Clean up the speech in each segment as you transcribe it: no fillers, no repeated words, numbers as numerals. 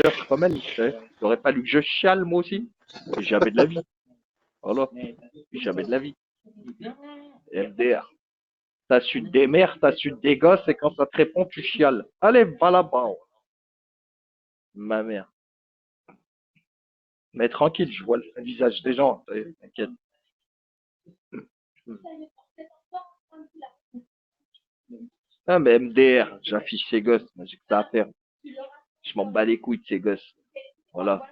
pleure comme elle. Tu sais. T'aurais fallu que je chiale moi aussi. Jamais de la vie. Voilà. Jamais de la vie. MDR. T'as su des mères, t'as su des gosses, et quand ça te répond, tu chiales. Allez, va là-bas. Ma mère. Mais tranquille, je vois le visage des gens. T'inquiète. Ah, mais MDR, j'affiche ces gosses. Moi, j'ai que ça à faire. Je m'en bats les couilles de ces gosses. Voilà.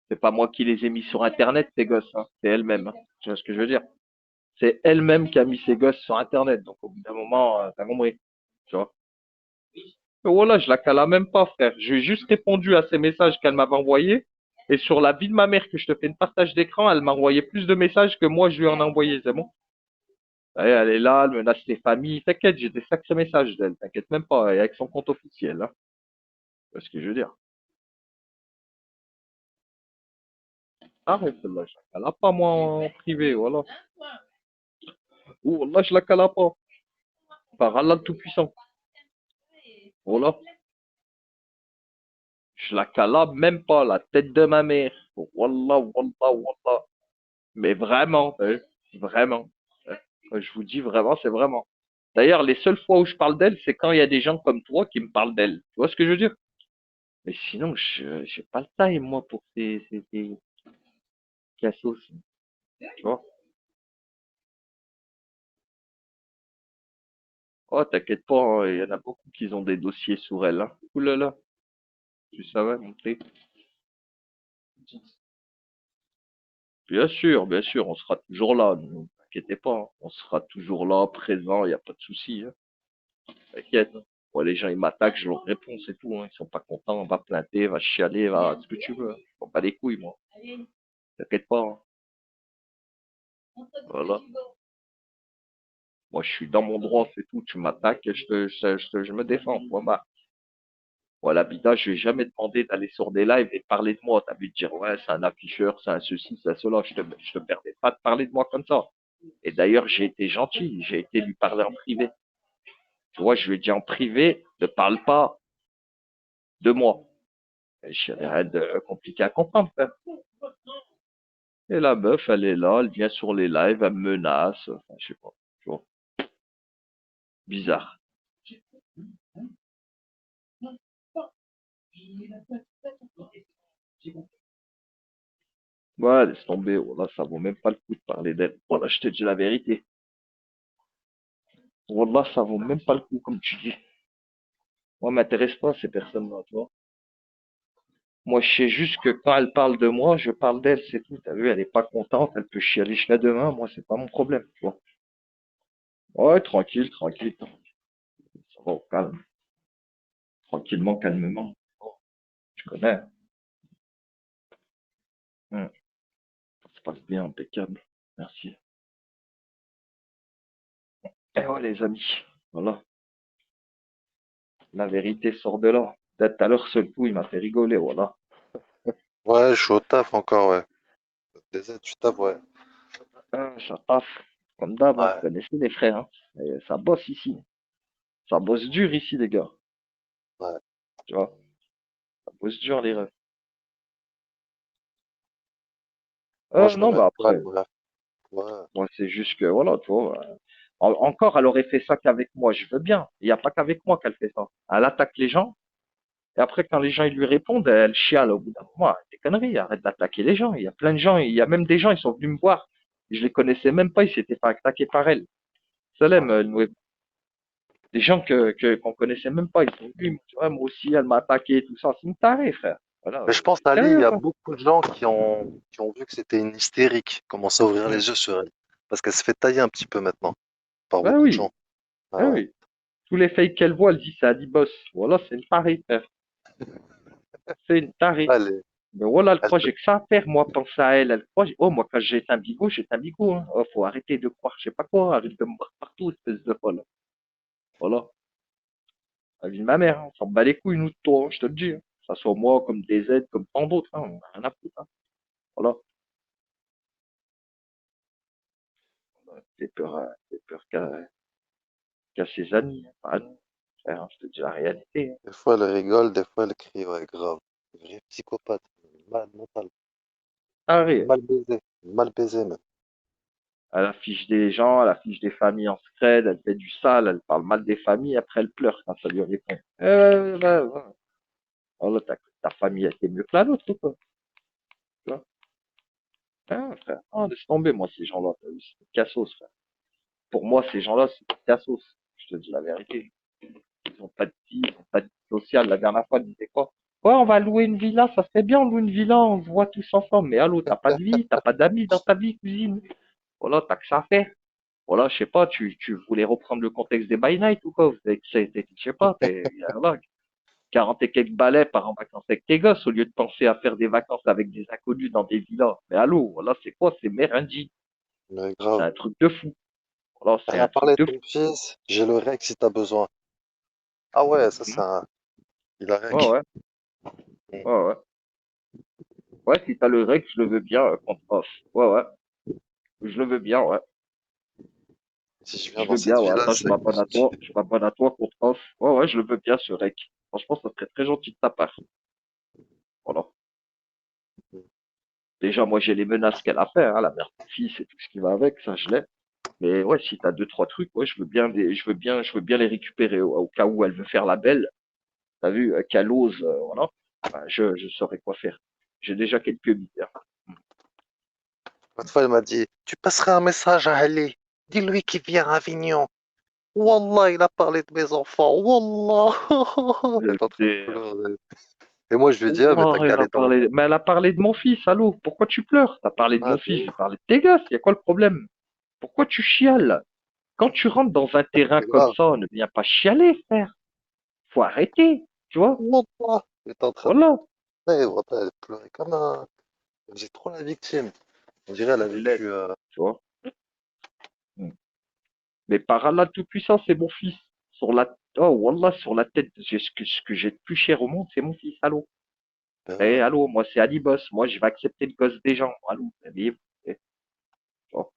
C'est pas moi qui les ai mis sur Internet, ces gosses. Hein. C'est elle-même. Hein. Tu vois ce que je veux dire? C'est elle-même qui a mis ses gosses sur Internet. Donc, au bout d'un moment, t'as compris. Tu vois? Mais voilà, je la cala même pas, frère. J'ai juste répondu à ces messages qu'elle m'avait envoyés. Et sur la vie de ma mère, que je te fais une partage d'écran, elle m'a envoyé plus de messages que moi, je lui en ai envoyé. C'est bon? Ouais, elle est là, elle menace ses familles. T'inquiète, j'ai des sacrés messages d'elle. T'inquiète même pas. Et avec son compte officiel. Hein. Tu vois ce que je veux dire? Arrête, celle-là. Je la cala pas, moi, en privé. Voilà. Ouh, là, je la cala pas. Par Allah le Tout-Puissant. Voilà. Je la cala même pas, la tête de ma mère. Wallah, wallah, wallah. Mais vraiment, vraiment. Je vous dis vraiment, c'est vraiment. D'ailleurs, les seules fois où je parle d'elle, c'est quand il y a des gens comme toi qui me parlent d'elle. Tu vois ce que je veux dire? Mais sinon, je j'ai pas le time, moi, pour ces cassos. Tu vois? Oh, t'inquiète pas, hein, il y en a beaucoup qui ont des dossiers sur elle. Hein. Ouh là là, tu savais, montrer. Bien sûr, on sera toujours là. Ne vous inquiétez pas. Hein. On sera toujours là, présent, il n'y a pas de souci. Hein. T'inquiète. Hein. Moi, les gens, ils m'attaquent, je leur réponds, c'est tout. Hein. Ils sont pas contents, va plainter, va chialer, va ce que tu veux. Hein. Je m'en bats les couilles, moi. T'inquiète pas. Hein. Voilà. Moi, je suis dans mon droit, c'est tout. Tu m'attaques et je me défends. Voilà. Voilà, Bida, je vais jamais demander d'aller sur des lives et de parler de moi. T'as vu de dire, ouais, c'est un afficheur, c'est un ceci, c'est un cela. Je te permets pas de parler de moi comme ça. Et d'ailleurs, j'ai été gentil. J'ai été lui parler en privé. Tu vois, je lui ai dit en privé, ne parle pas de moi. Je n'avais rien de compliqué à comprendre, frère. Et la meuf, elle est là, elle vient sur les lives, elle me menace. Enfin, je sais pas. Tu vois, bizarre. Ouais, laisse tomber. Voilà, ça vaut même pas le coup de parler d'elle. Voilà, je te dis la vérité. Voilà, ça vaut même pas le coup, comme tu dis. Moi, m'intéresse pas ces personnes-là, tu vois. Moi, je sais juste que quand elle parle de moi, je parle d'elle, c'est tout. T'as vu, elle est pas contente, elle peut chialer jusqu'à demain. Moi, c'est pas mon problème, tu vois. Ouais, tranquille, tranquille, tranquille. Ça va au calme. Tranquillement, calmement. Tu connais. Hein. Ça se passe bien, impeccable. Merci. Eh ouais, les amis. Voilà. La vérité sort de là. Peut-être à l'heure, ce coup, il m'a fait rigoler, voilà. Ouais, je suis au taf encore, ouais. Des aides, tu taffes, ouais. Ah, ça taffe. Comme d'hab, hein, vous Ouais, connaissez les frères, hein. Et ça bosse ici. Ça bosse dur ici, les gars. ouais. Tu vois, ça bosse dur, les refs. Moi, je Non, remets bah le après, calme, ouais. Ouais. moi, c'est juste que, voilà, tu vois. Encore, elle aurait fait ça qu'avec moi, je veux bien. Il n'y a pas qu'avec moi qu'elle fait ça. Elle attaque les gens, et après, quand les gens ils lui répondent, elle chiale au bout d'un moment. Arrête des conneries, arrête d'attaquer les gens. Il y a plein de gens, il y a même des gens, ils sont venus me voir. Je les connaissais même pas, ils s'étaient pas attaqués par elle. Salem, Ouais. des gens qu'on connaissait même pas, ils sont venus, ils m'ont dit, ouais, moi aussi, elle m'a attaqué, tout ça. C'est une tarée, frère. Voilà, Mais je pense, Ali, il sérieux, y a ça. beaucoup de gens qui ont vu que c'était une hystérique, commencé à ouvrir Hmm. les yeux sur elle. Parce qu'elle se fait tailler un petit peu maintenant, par Ben beaucoup de oui, gens. Ah ben ouais. oui. Tous les fakes qu'elle voit, elle dit c'est Adibos. Voilà, c'est une tarée, frère. C'est une tarée. Là, elle est, Mais voilà, elle elle croit que te- j'ai que ça à faire, moi, penser à elle. Elle croit, oh, moi, quand j'ai un bigot, hein. Oh, faut arrêter de croire, je sais pas quoi, arrête de me voir partout, espèce de folle. Voilà. La vie de ma mère, hein. On s'en bat les couilles, nous, de toi, hein, je te le dis. Hein. Que ça soit moi, comme des aides, comme tant d'autres, hein. On a rien à foutre, hein. Voilà. T'es peur qu'à ses amis, hein, pas à nous. Frère, hein, je te dis la réalité. Hein. des fois, elle rigole, des fois, elle crie, ouais, grave. Vrai psychopathe. Malade mental. Arrête. Mal baisé. Mal baisé, même. Elle affiche des gens, elle affiche des familles en scred, elle fait du sale, elle parle mal des familles, après elle pleure quand ça lui répond. Ouais. Alors, ta famille, elle était mieux que la nôtre, ou quoi? Tu vois. Hein, frère. Ah, laisse tomber, moi, ces gens-là. T'as vu, c'est des cassos, frère. Pour moi, ces gens-là, c'est des cassos. Je te dis la vérité. Ils ont pas de vie, ils ont pas de vie sociale. La dernière fois, ils disaient quoi? Ouais, on va louer une villa, ça serait bien, on loue une villa, on se voit tous ensemble. Mais allô, t'as pas de vie, t'as pas d'amis dans ta vie, cousine. Voilà, t'as que ça à faire. Voilà, je sais pas, tu voulais reprendre le contexte des by night ou quoi? Je sais pas, voilà, 40 et quelques balais par en vacances avec tes gosses au lieu de penser à faire des vacances avec des inconnus dans des villas. Mais allô, voilà, c'est quoi? C'est mérindie. Mais C'est grave. un truc de fou. Voilà, c'est Elle a un truc parlé de de fou. ton fils. J'ai le rec si t'as besoin. Ah ouais, ça c'est Mhm. un... Il a Ouais, rec. ouais, ouais. Ouais, si t'as le rec, je le veux bien contre off. Ouais. Je le veux bien, ouais. Si je viens Je dans veux bien, cette ouais. villa, Attends, c'est avec plaisir. je m'abonne à toi contre off. Ouais, je le veux bien, ce rec. Franchement, ça serait très gentil de ta part. Voilà. Déjà, moi, j'ai les menaces qu'elle a fait, hein, la mère de mon fils et tout ce qui va avec, ça, je l'ai. Mais ouais, si t'as deux, trois trucs, ouais, je veux bien les récupérer au cas où elle veut faire la belle. T'as vu, qu'elle ose, voilà. Ben, je saurais quoi faire. J'ai déjà quelques idées, hein. L'autre fois, elle m'a dit, tu passeras un message à Ali. Dis-lui qu'il vient à Avignon. Wallah, il a parlé de mes enfants. Wallah. Elle est en train de MDR. pleurer. Et moi, je lui dis, ah, mais Ouah, t'as qu'à aller dans... mais elle a parlé de mon fils, allô? Pourquoi tu pleures? T'as parlé de Ah, mon de fils, j'ai ouf. parlé de tes gosses, y a quoi le problème? Pourquoi tu chiales? Quand tu rentres dans un terrain C'est comme grave. ça, ne viens pas chialer, frère. Faut arrêter, tu vois? Wallah. Elle est en train de Voilà. pleurer. Wallah, elle pleurait comme un... J'ai trop la victime. On dirait elle a Elle l'aide, vécu... tu vois? Mm. Mais par Allah Tout-Puissant, c'est mon fils. Oh, Wallah, sur la tête, ce que j'ai de plus cher au monde, c'est mon fils, allô? Ben Eh, ouais. allô, moi, c'est Ali Boss. Moi, je vais accepter le gosse des gens. Allô? Eh, tu vois.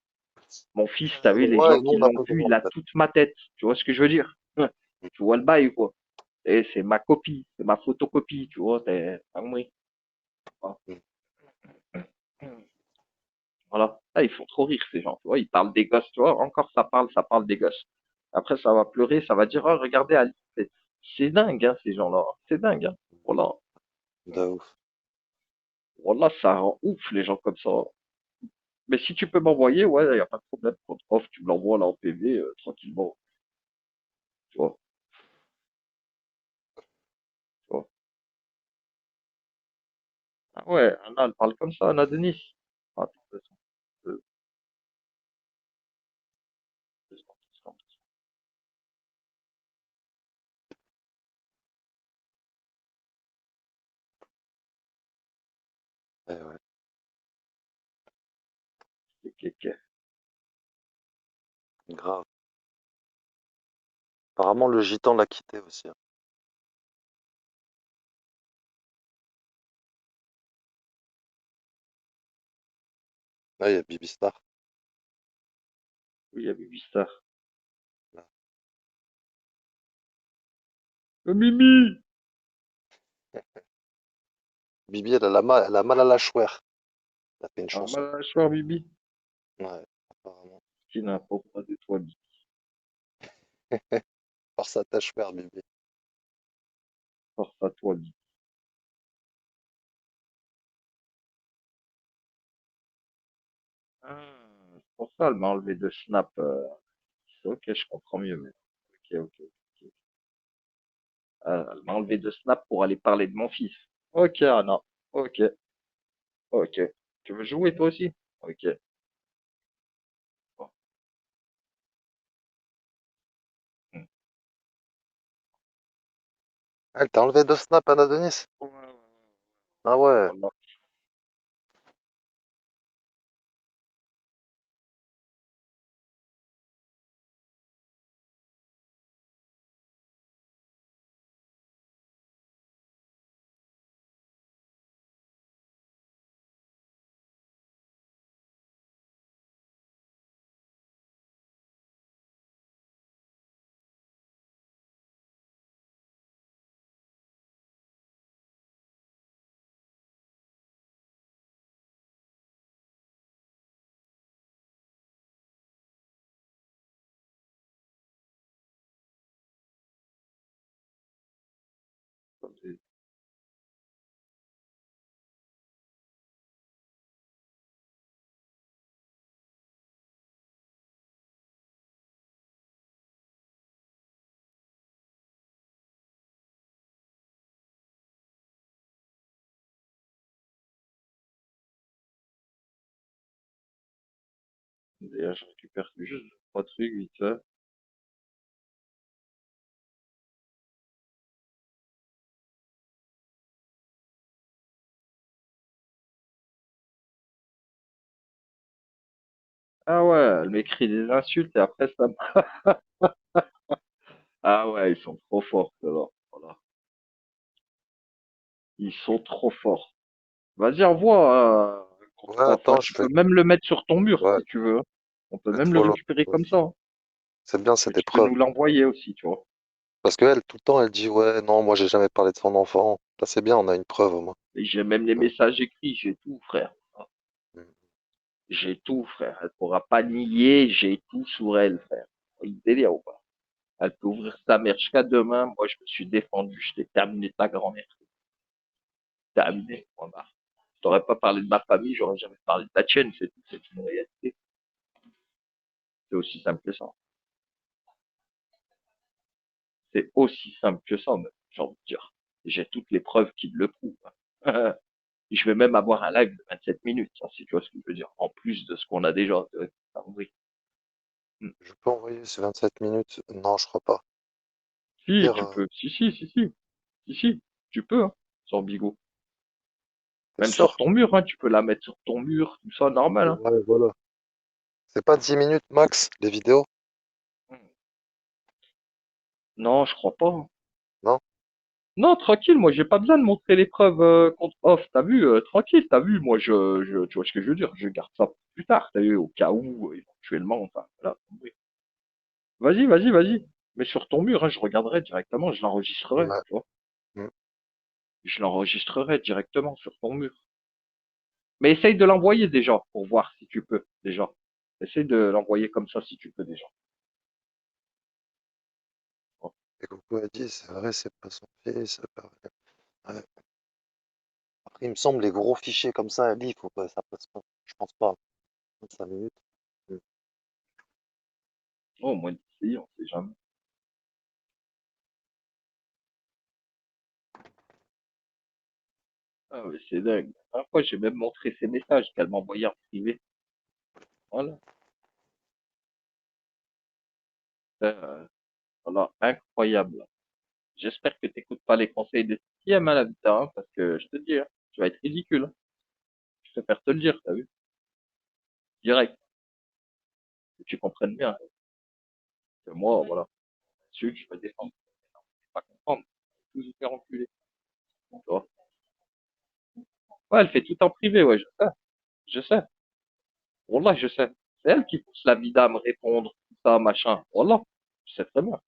Mon fils, Elle a t'as le vu, les droit gens et nous, qui on n'a l'ont pas le vu, droit, il en a fait. toute ma tête. Tu vois ce que je veux dire? Tu vois le bail ou quoi? Et c'est ma copie, c'est ma photocopie, tu vois, ah oui. Mm. Voilà. Ah, ils font trop rire, ces gens, tu vois. Ils parlent des gosses, tu vois. Encore, ça parle des gosses. Après, ça va pleurer, ça va dire, oh, regardez Ali. C'est dingue, hein, ces gens-là. C'est dingue, hein. Voilà. De ouf. Voilà, ça rend ouf, les gens comme ça. Mais si tu peux m'envoyer, ouais, y a pas de problème. Contre off, tu me l'envoies là en PV, tranquillement. Tu vois, tu vois. Ah ouais, Anna, elle parle comme ça, Anna Denis. Attends, deux secondes, deux secondes. Eh ouais. Ok. Grave. Apparemment, le gitan l'a quitté aussi, hein. Là, il y a Bibi Star. Oui, il y a Baby Star. Là. Mimi! Bibi, elle a mal à la chouère. Elle a fait une Ah, chanson. mâchoire, Bibi. Ouais, apparemment. Qui n'a pas de toi, Bibi. Force à ta chouère, Bibi. Force à toi, Bibi. Ah, c'est pour ça, elle m'a enlevé de Snap. Ok, je comprends mieux, mais. Ok. Elle m'a enlevé de Snap pour aller parler de mon fils. Ok, Anna. Ok, ok. Tu veux jouer toi aussi? Ok. Bon. Hmm. Elle t'a enlevé de Snap, Anna Denis? Ouais. Ah ouais. Voilà. D'ailleurs, je récupère juste trois trucs vite fait. Ah ouais, elle m'écrit des insultes et après ça. Ah ouais, ils sont trop forts, alors. Voilà. Ils sont trop forts. Vas-y, envoie qu'on Ouais, croit. Enfin, attends, tu peux même le mettre sur ton mur ouais, si tu veux, hein. On peut faites même le follow. récupérer Ouais. comme ça, hein. C'est bien cette Et tu peux épreuve. nous l'envoyer aussi, tu vois. Parce qu'elle, tout le temps, elle dit, ouais, non, moi, j'ai jamais parlé de son enfant. Là, c'est bien, on a une preuve au moins. Et j'ai même les Ouais. messages écrits, j'ai tout, frère. Mm. J'ai tout, frère. Elle pourra pas nier, j'ai tout sur elle, frère. Il délire ou pas? Elle peut ouvrir sa mère jusqu'à demain. Moi, je me suis défendu. Je t'ai terminé ta grand-mère. Terminé. Voilà. Je t'aurais pas parlé de ma famille, j'aurais jamais parlé de ta tienne. C'est tout. C'est une réalité. C'est aussi simple que ça. C'est aussi simple que ça, même, j'ai envie de dire. J'ai toutes les preuves qui le prouvent, hein. Je vais même avoir un live de 27 minutes, hein, si tu vois ce que je veux dire. En plus de ce qu'on a déjà. T'as compris. Hmm. Je peux envoyer ces 27 minutes? Non, je crois pas. Si, Dire, tu peux. Si, si, si, si. Si, si. Tu peux, hein, sur Bigo. t'es Même sur sûr? ton mur, hein, tu peux la mettre sur ton mur, tout ça, normal, hein. Ouais, voilà. C'est pas 10 minutes max, les vidéos? Hmm. Non, je crois pas, hein. Non? Non, tranquille, moi j'ai pas besoin de montrer les preuves contre off, t'as vu, tranquille, t'as vu, moi tu vois ce que je veux dire, je garde ça pour plus tard, t'as vu, au cas où, éventuellement, enfin, voilà. Oui. Vas-y, vas-y, vas-y. Mais sur ton mur, hein, je regarderai directement, je l'enregistrerai, Ouais. tu vois. Mm. Je l'enregistrerai directement sur ton mur. Mais essaye de l'envoyer déjà, pour voir si tu peux, déjà. Essaye de l'envoyer comme ça si tu peux déjà. Et Coco a dit, c'est vrai, c'est pas son fils. C'est pas vrai. Ouais. Après, il me semble, les gros fichiers comme ça, Ali, faut pas, ça passe pas. Je pense pas. 5 minutes. Mm. Oh, au moins d'essayer, on sait jamais. Ah, mais c'est dingue. La dernière fois, j'ai même montré ces messages qu'elle m'envoyait en privé. Voilà. Euh, voilà, incroyable. J'espère que t'écoutes pas les conseils de sixième à la vie, hein, parce que je te dis, hein, tu vas être ridicule, hein. Je préfère te le dire, t'as vu? Direct. Que tu comprennes bien. Que moi, voilà. Celui que je peux défendre. Pas comprendre. Tout se faire enculer. Tu vois. Ouais, elle fait tout en privé, ouais, je sais. Je sais. Wallah, je sais. C'est elle qui pousse la vida à me répondre, tout ça, machin. Wallah. Je sais très bien.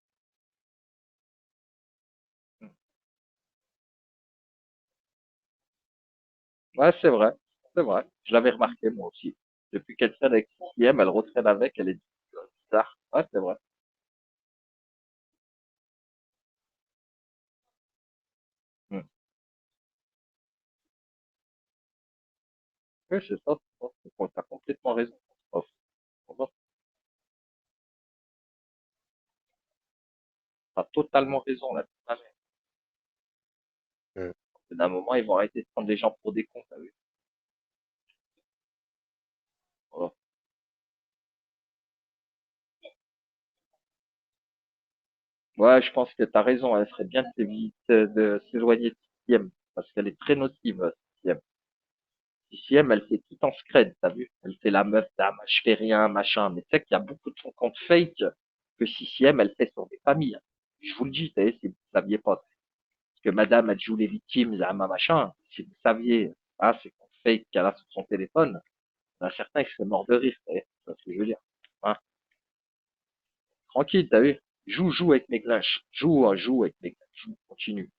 Ouais, c'est vrai. C'est vrai. Je l'avais remarqué, moi aussi. Depuis qu'elle traîne avec sixième, elle retraîne avec, elle est bizarre. Ouais, c'est vrai. Hmm. Oui, c'est ça. T'as complètement raison. Oh, oh, t'as totalement raison, là. Mm. D'un moment, ils vont arrêter de prendre les gens pour des cons, t'as vu? Voilà. Ouais, je pense que t'as raison. Elle serait bien de s'éloigner de sixième. Parce qu'elle est très nocive, sixième. Sixième, elle fait tout en scred, t'as vu? Elle fait la meuf, je fais rien, machin. Mais tu sais qu'il y a beaucoup de son compte fake que sixième, elle fait sur des familles. Je vous le dis, t'as vu, si vous ne saviez pas. Parce que madame, elle joue les victimes, machin. Si vous saviez, ah, c'est compte fake qu'elle a sur son téléphone, il y en a certains qui seraient morts de rire, t'as vu? C'est ce que je veux dire. Hein. Tranquille, t'as vu? Joue avec mes glitches. Joue avec mes glitches. Joue, continue.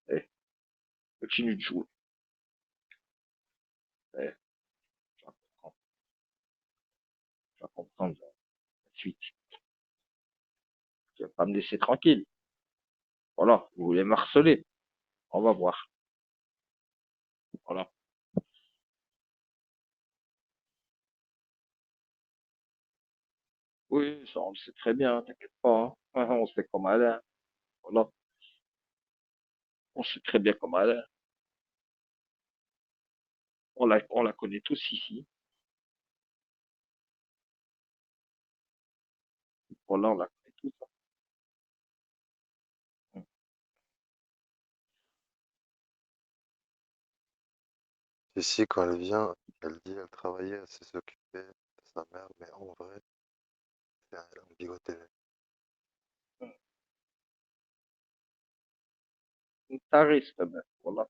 Eh, continue de jouer. Eh, tu vas comprendre. Tu vas comprendre la suite. Tu vas pas me laisser tranquille. Voilà, vous voulez me harceler. On va voir. Voilà. Oui, ça, on le sait très bien, t'inquiète pas, hein. On sait comment elle est. Voilà. On sait très bien comment elle est. On la connaît tous ici. Voilà, on la connaît tous, hein. Ici, quand elle vient, elle dit elle travaillait, elle sait s'occuper de sa mère, mais en vrai, elle a bigoté. Une tarée, cette meuf. Voilà.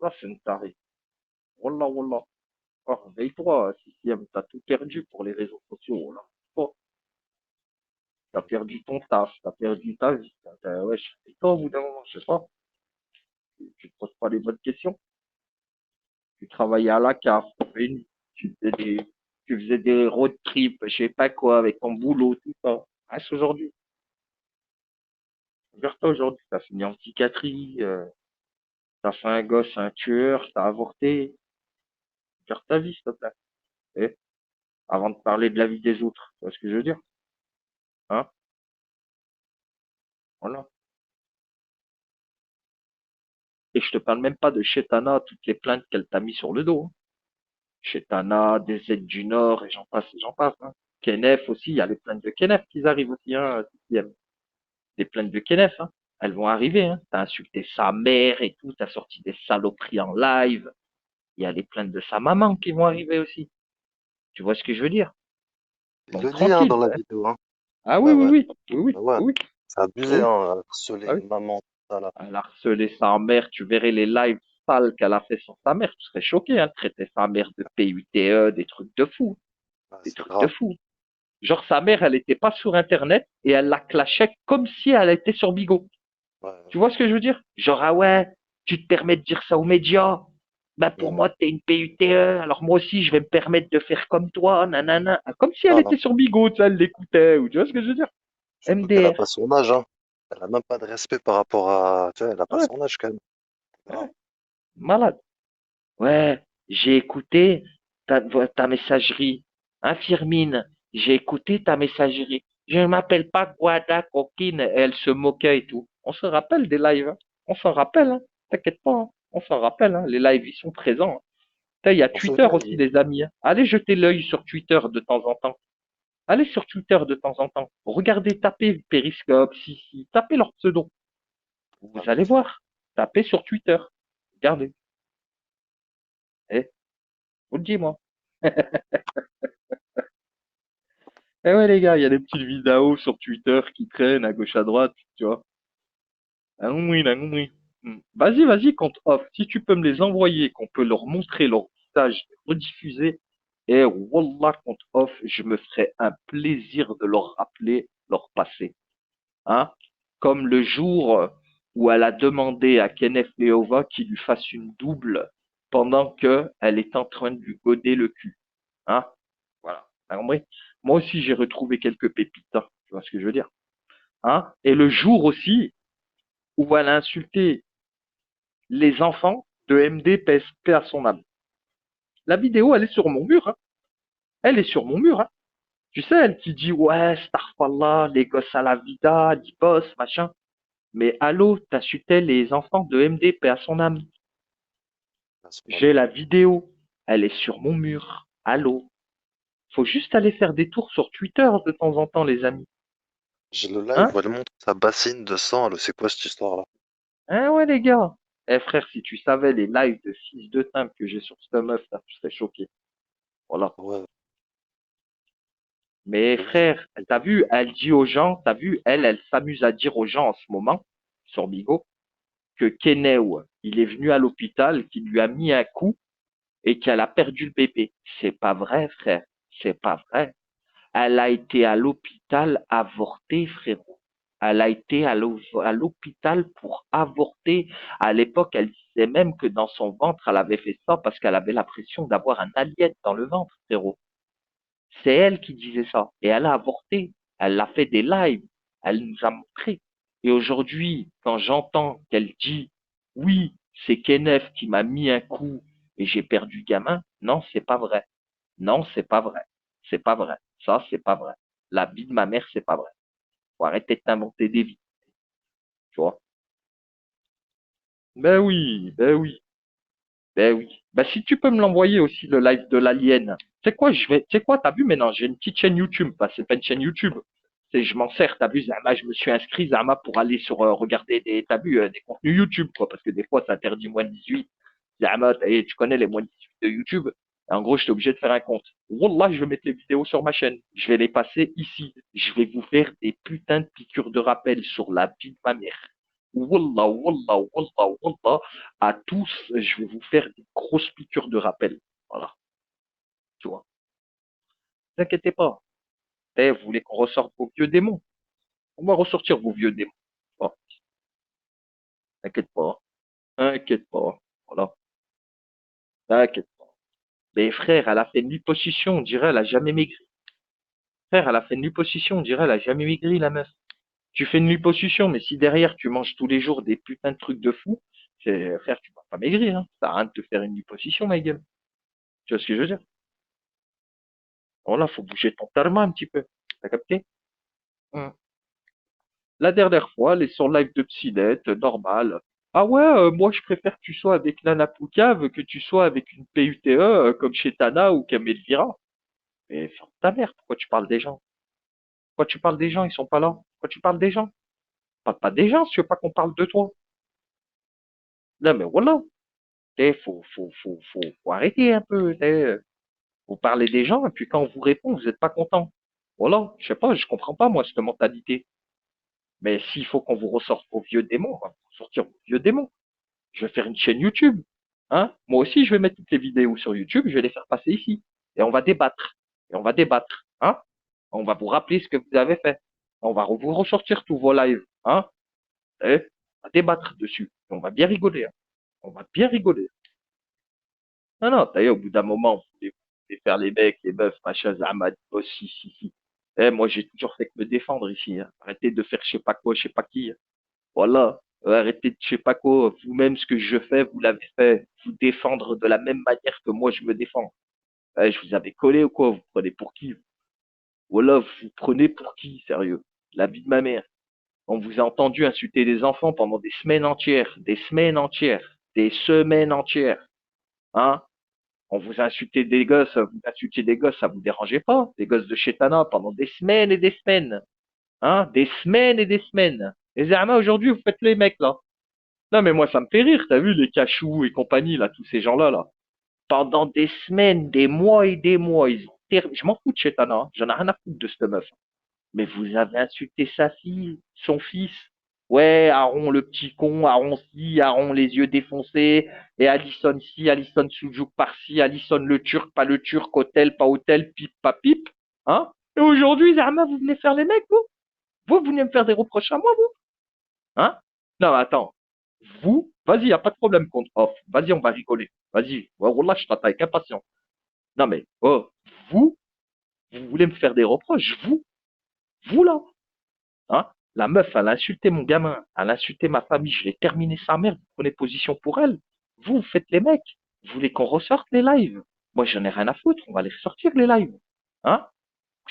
Là, c'est une tarée. Wallah, wallah. Oh, réveille-toi, sixième, t'as tout perdu pour les réseaux sociaux, là. Oh, t'as perdu ton taf, t'as perdu ta vie. Wesh, et toi, au bout d'un moment, je sais pas, tu te poses pas les bonnes questions. Tu travaillais à la cave, tu faisais des road trips, je sais pas quoi, avec ton boulot, tout ça. Ah, c'est aujourd'hui. Regarde-toi aujourd'hui, t'as fini en psychiatrie, t'as fait un gosse, un tueur, t'as avorté. Regarde ta vie, s'il te plaît. Eh, avant de parler de la vie des autres. Tu vois ce que je veux dire? Hein? Voilà. Et je te parle même pas de Chetana, toutes les plaintes qu'elle t'a mis sur le dos, hein. Chetana, des aides du Nord, et j'en passe, hein. Kenef aussi, il y a les plaintes de Kenef qui arrivent aussi, hein. Les plaintes de Kenef, hein. Elles vont arriver, hein. T'as insulté sa mère et tout, t'as sorti des saloperies en live. Il y a les plaintes de sa maman qui vont arriver aussi. Tu vois ce que je veux dire? Il Donc le dit hein, tranquille, dans la hein. vidéo, hein. Ah oui, Ouais, oui, ouais, oui, oui, oui, ouais, oui, c'est abusé, oui, hein, harceler oui. une maman, tout ça là. Elle a harcelé sa mère, tu verrais les lives sales qu'elle a fait sur sa mère, tu serais choqué, hein, de traiter sa mère de PUTE, des trucs de fou, Ouais, des c'est trucs de grave. fou. Genre sa mère, elle était pas sur internet et elle la clashait comme si elle était sur Bigo. Ouais, Tu vois ce que je veux dire? Genre, ah ouais, tu te permets de dire ça aux médias. Ben pour hmm. moi, t'es une PUTE, alors moi aussi, je vais me permettre de faire comme toi, nanana. Ah, comme si elle Non, non, était sur Bigo, tu sais, elle l'écoutait, ou tu vois ce que je veux dire? surtout qu'elle a MDR. pas son âge, hein. Elle a même pas de respect par rapport à, tu vois, elle a pas Ouais, son âge quand même. Grave. ouais, malade. Ouais, j'ai écouté ta messagerie. Infirmine, j'ai écouté ta messagerie. Je ne m'appelle pas Guada Coquine. Et elle se moquait et tout. On se rappelle des lives, hein. On s'en rappelle, hein. T'inquiète pas, hein. On s'en rappelle, hein. Les lives, ils sont présents, hein. Putain, il y a On se Twitter souvient, aussi, des amis, hein. Allez jeter l'œil sur Twitter de temps en temps. Allez sur Twitter de temps en temps. Regardez, tapez Periscope, si, tapez leur pseudo. Vous ah, allez voir. Tapez sur Twitter. Regardez. Eh, vous le dis, moi. Eh ouais, les gars, il y a des petites vidéos sur Twitter qui traînent à gauche à droite, tu vois. Ah oui, ah oui. Vas-y, vas-y, compte off. Si tu peux me les envoyer, qu'on peut leur montrer leur visage rediffuser, et wallah, compte off, je me ferai un plaisir de leur rappeler leur passé. Hein? Comme le jour où elle a demandé à Kenneth Leova qu'il lui fasse une double pendant qu'elle est en train de lui goder le cul. Hein? Voilà. T'as compris? Moi aussi, j'ai retrouvé quelques pépites, hein. Tu vois ce que je veux dire? Hein? Et le jour aussi où elle a insulté les enfants de MD PSP à son âme. La vidéo, elle est sur mon mur, hein. Elle est sur mon mur, hein. Tu sais, elle qui dit, ouais, Starfallah, les gosses à la vida, dit boss, machin. Mais allô, t'insultais les enfants de MD, paix à son âme. à ce J'ai moment-là. la vidéo. Elle est sur mon mur. Allô. Faut juste aller faire des tours sur Twitter de temps en temps, les amis. J'ai le live Hein? où elle montre sa bassine de sang, elle, c'est quoi cette histoire-là? Hein, ouais, les gars. Eh, frère, si tu savais les lives de fils de timbre que j'ai sur cette meuf, là, tu serais choqué. Voilà. Ouais, Mais de ouf. frère, t'as vu, elle dit aux gens, t'as vu, elle s'amuse à dire aux gens en ce moment, sur Bigo, que Kenew, il est venu à l'hôpital, qu'il lui a mis un coup et qu'elle a perdu le bébé. C'est pas vrai, frère. C'est pas vrai. Elle a été à l'hôpital avorter, frérot. Elle a été à l'hôpital pour avorter. À l'époque, elle disait même que dans son ventre, elle avait fait ça parce qu'elle avait l'impression d'avoir un alien dans le ventre, frérot. C'est elle qui disait ça. Et elle a avorté. Elle a fait des lives. Elle nous a montré. Et aujourd'hui, quand j'entends qu'elle dit, oui, c'est Kenneth qui m'a mis un coup et j'ai perdu gamin, non, c'est pas vrai. Non, c'est pas vrai. C'est pas vrai. Ça, c'est pas vrai. La vie de ma mère, c'est pas vrai. Faut arrêter de t'inventer des vies, tu vois. Ben oui, ben oui, ben oui. Ben si tu peux me l'envoyer aussi, le live de l'alien. Tu sais quoi, t'as vu maintenant, j'ai une petite chaîne YouTube. Bah, c'est pas une chaîne YouTube. C'est, je m'en sers, t'as vu, Zama, je me suis inscrit, Zama, pour aller sur, regarder t'as vu, des contenus YouTube, quoi, parce que des fois, ça interdit moins de 18. Zama, tu connais les moins de 18 de YouTube. Et en gros, j'étais obligé de faire un compte. Wallah, je vais mettre les vidéos sur ma chaîne. Je vais les passer ici. Je vais vous faire des putains de piqûres de rappel sur la vie de ma mère. Wallah, wallah, wallah, wallah. À tous, je vais vous faire des grosses piqûres de rappel. Voilà, tu vois. Ne vous inquiétez pas. Vous voulez qu'on ressorte vos vieux démons? On va ressortir vos vieux démons. Oh, t'inquiète pas. T'inquiète pas. Voilà. T'inquiète pas. Mais frère, elle a fait une liposuction, on dirait, elle a jamais maigri. Frère, elle a fait une liposuction, on dirait, elle a jamais maigri, la meuf. Tu fais une liposuction, mais si derrière tu manges tous les jours des putains de trucs de fou, frère, tu vas pas maigrir, hein. Ça sert à rien de te faire une liposuction, ma gueule. Tu vois ce que je veux dire? Voilà, faut bouger ton tarma un petit peu. T'as capté? Hum. La dernière fois, elle est sur live de Psydette, normal. Ah ouais, moi je préfère que tu sois avec Nana Poucave que tu sois avec une PUTE comme chez Tana ou comme Elvira. Mais ferme ta mère, pourquoi tu parles des gens? Pourquoi tu parles des gens, ils sont pas là? Pourquoi tu parles des gens? Parle pas des gens si tu veux pas qu'on parle de toi. Là, mais voilà. Faut arrêter un peu. Vous parlez des gens et puis quand on vous répond, vous n'êtes pas content. Voilà, je sais pas, je comprends pas moi cette mentalité. Mais s'il faut qu'on vous ressorte vos vieux démons, on va vous sortir vos vieux démons. Je vais faire une chaîne YouTube. Hein? Moi aussi, je vais mettre toutes les vidéos sur YouTube, je vais les faire passer ici. Et on va débattre. Et on va débattre. Hein? On va vous rappeler ce que vous avez fait. On va vous ressortir tous vos lives. Hein? Et on va débattre dessus. Et on va bien rigoler. Hein. On va bien rigoler. Non, non, d'ailleurs, au bout d'un moment, vous voulez faire les mecs, les meufs, machin, Zahmad, oh, si, si, si. Moi, j'ai toujours fait que me défendre ici. Hein. Arrêtez de faire je sais pas quoi, je sais pas qui. Voilà. Arrêtez de je sais pas quoi. Vous-même, ce que je fais, vous l'avez fait. Vous défendre de la même manière que moi, je me défends. Je vous avais collé ou quoi? Vous prenez pour qui? Voilà, vous prenez pour qui, sérieux? La vie de ma mère. On vous a entendu insulter des enfants pendant des semaines entières, des semaines entières, des semaines entières. Hein? On vous a insulté des gosses, vous insultiez des gosses, ça vous dérangeait pas? Des gosses de Chetana pendant des semaines et des semaines. Hein? Des semaines et des semaines. Et Zerma, aujourd'hui, vous faites les mecs, là. Non, mais moi, ça me fait rire. T'as vu les cachous et compagnie, là, tous ces gens-là, là. Pendant des semaines, des mois et des mois, je m'en fous de Chetana, hein. J'en ai rien à foutre de cette meuf. Mais vous avez insulté sa fille, son fils. Ouais, Aaron le petit con, Aaron ci, Aaron les yeux défoncés, et Alison ci, Alison Sujuk par-ci, Alison le turc, pas le turc, hôtel, pas hôtel, pipe, pas pipe. Hein? Et aujourd'hui, Zerma, vous venez faire les mecs, vous? Vous venez me faire des reproches à moi, vous? Hein? Non, mais attends. Vous, vas-y, y a pas de problème contre off. Vas-y, on va rigoler. Vas-y. Ouais, wallah, je t'attends avec impatience. Non, mais, oh, vous, vous voulez me faire des reproches? Vous là? Hein? La meuf, elle a insulté mon gamin, elle a insulté ma famille, je l'ai terminé sa mère, vous prenez position pour elle. Vous faites les mecs. Vous voulez qu'on ressorte les lives? Moi, j'en ai rien à foutre, on va les sortir les lives. Hein?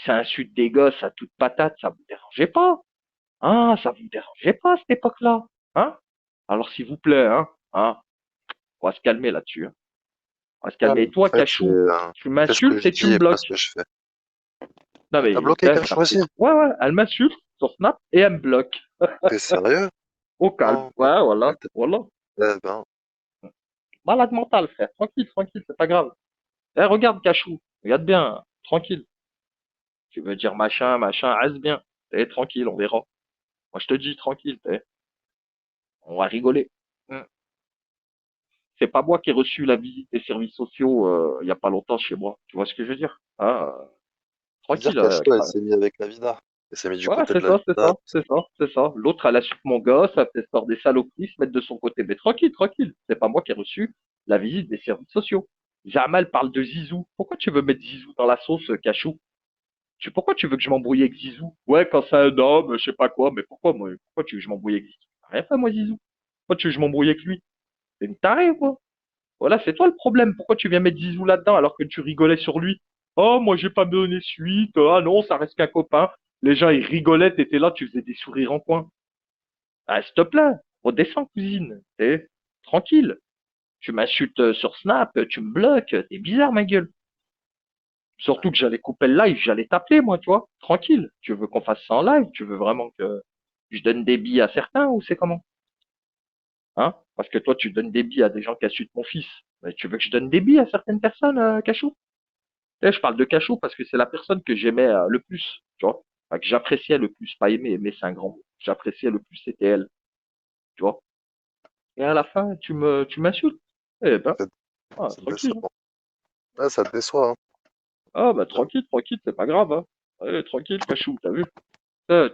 Ça insulte des gosses à toute patate, ça vous dérangeait pas? Hein? Ça vous dérangeait pas à cette époque-là? Hein? Alors, s'il vous plaît, hein? On va se calmer là-dessus. Hein. On va se Ouais, calmer. Et en toi, fait, c'est Cachou, tu fais ce que m'insultes je et tu dis me et pas ce bloques. que je fais. Non, T'as mais, bloqué ça Cache me fait... aussi? Ouais, ouais, elle m'insulte sur Snap et elle me bloque. T'es sérieux? Au calme. Oh, Ouais, voilà, putain. voilà. Eh ben, Malade mental, frère. Tranquille, tranquille, c'est pas grave. Eh, regarde, Cachou. Regarde bien. Tranquille. Tu veux dire machin, machin, reste bien. Tranquille, on verra. Moi, je te dis, tranquille, on va rigoler. Hmm. C'est pas moi qui ai reçu la visite des services sociaux il y a pas longtemps chez moi. Tu vois ce que je veux dire? Hein, bizarre tranquille. Cache-toi, elle s'est mise avec la vida. Elle s'est mise du Ouais, côté c'est de la ça, c'est vida. ça, c'est ça, c'est ça. L'autre, elle insulte mon gosse, elle fait sortir des saloperies, se mettre de son côté. Mais tranquille, tranquille. C'est pas moi qui ai reçu la visite des services sociaux. Jamal parle de Zizou. Pourquoi tu veux mettre Zizou dans la sauce, Cachou? Pourquoi tu veux que je m'embrouille avec Zizou? Ouais, quand c'est un homme, je sais pas quoi, mais pourquoi moi, pourquoi tu veux que je m'embrouille avec Zizou? Rien fait, moi, Zizou. Pourquoi tu veux que je m'embrouille avec lui? C'est une tarée, quoi. Voilà, c'est toi le problème. Pourquoi tu viens mettre Zizou là-dedans alors que tu rigolais sur lui? Oh, moi, j'ai pas donné suite. Ah non, ça reste qu'un copain. Les gens, ils rigolaient, t'étais là, tu faisais des sourires en coin. Ah, s'il te plaît, redescends, cousine. Tranquille. Tu m'insultes sur Snap, tu me bloques, t'es bizarre, ma gueule. Ouais. Surtout que j'allais couper le live, j'allais t'appeler, moi, tu vois. Tranquille. Tu veux qu'on fasse ça en live? Tu veux vraiment que je donne des billes à certains ou c'est comment? Hein? Parce que toi, tu donnes des billes à des gens qui insultent mon fils. Mais tu veux que je donne des billes à certaines personnes, Cachou? Je parle de Cachou parce que c'est la personne que j'aimais le plus, tu vois. Enfin, que j'appréciais le plus, pas aimer, aimer c'est un grand mot. J'appréciais le plus, c'était elle, tu vois. Et à la fin, tu m'insultes. Eh ben, C'est ah, c'est tranquille, hein. décevant. Ouais, ça te déçoit, hein. Ah, bah, J'avoue. tranquille, tranquille, c'est pas grave, hein. Allez, tranquille, Cachou, t'as vu?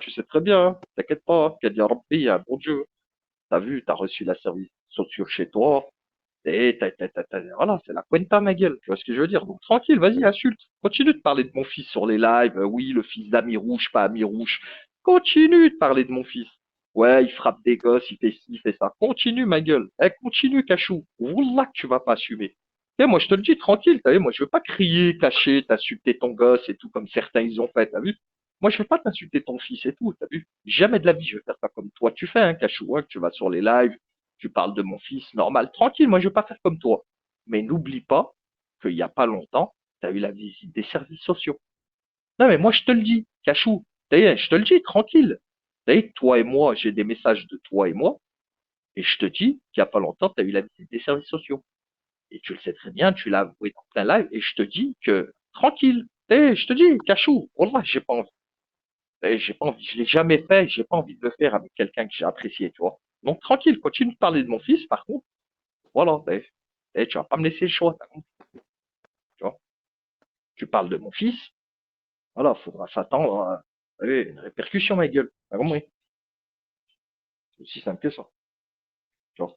Tu sais très bien, hein. T'inquiète pas, hein. Qu'il y a bien rempli, il y a un bon Dieu. T'as vu, t'as reçu la service sociaux chez toi. Et voilà, c'est la cuenta, ma gueule. Tu vois ce que je veux dire? Donc, tranquille, vas-y, Mm. insulte. Continue de parler de mon fils sur les lives. Oui, le fils d'Ami Rouge, pas Ami Rouge. Continue de parler de mon fils. Ouais, il frappe des gosses, il fait ci, il fait ça. Continue, ma gueule. Eh, continue, Cachou. Wallah que tu vas pas assumer. Moi, je te le dis, tranquille, t'as vu, moi, je veux pas crier, cacher, t'insulter ton gosse et tout, comme certains ils ont fait, t'as vu? Moi, je veux pas t'insulter ton fils et tout, t'as vu? Jamais de la vie, je vais faire ça comme toi, tu fais, hein, Cachou, hein, que tu vas sur les lives, tu parles de mon fils, normal, tranquille, moi, je veux pas faire comme toi. Mais n'oublie pas qu'il y a pas longtemps, t'as eu la visite des services sociaux. Non, mais moi, je te le dis, Cachou, t'as je te le dis, tranquille. T'as toi et moi, j'ai des messages de toi et moi, et je te dis qu'il y a pas longtemps, t'as eu la visite des services sociaux. Et tu le sais très bien, tu l'as avoué dans plein live, et je te dis que, tranquille, je te dis, Cachou, wallah, j'ai pas envie. J'ai pas envie, je l'ai jamais fait, j'ai pas envie de le faire avec quelqu'un que j'ai apprécié, tu vois. Donc, tranquille, continue de parler de mon fils, par contre, voilà, tu vas pas me laisser le choix, t'as compris, tu vois. Tu parles de mon fils, voilà, faudra s'attendre à une répercussion, ma gueule, t'as compris. C'est aussi simple que ça, tu vois.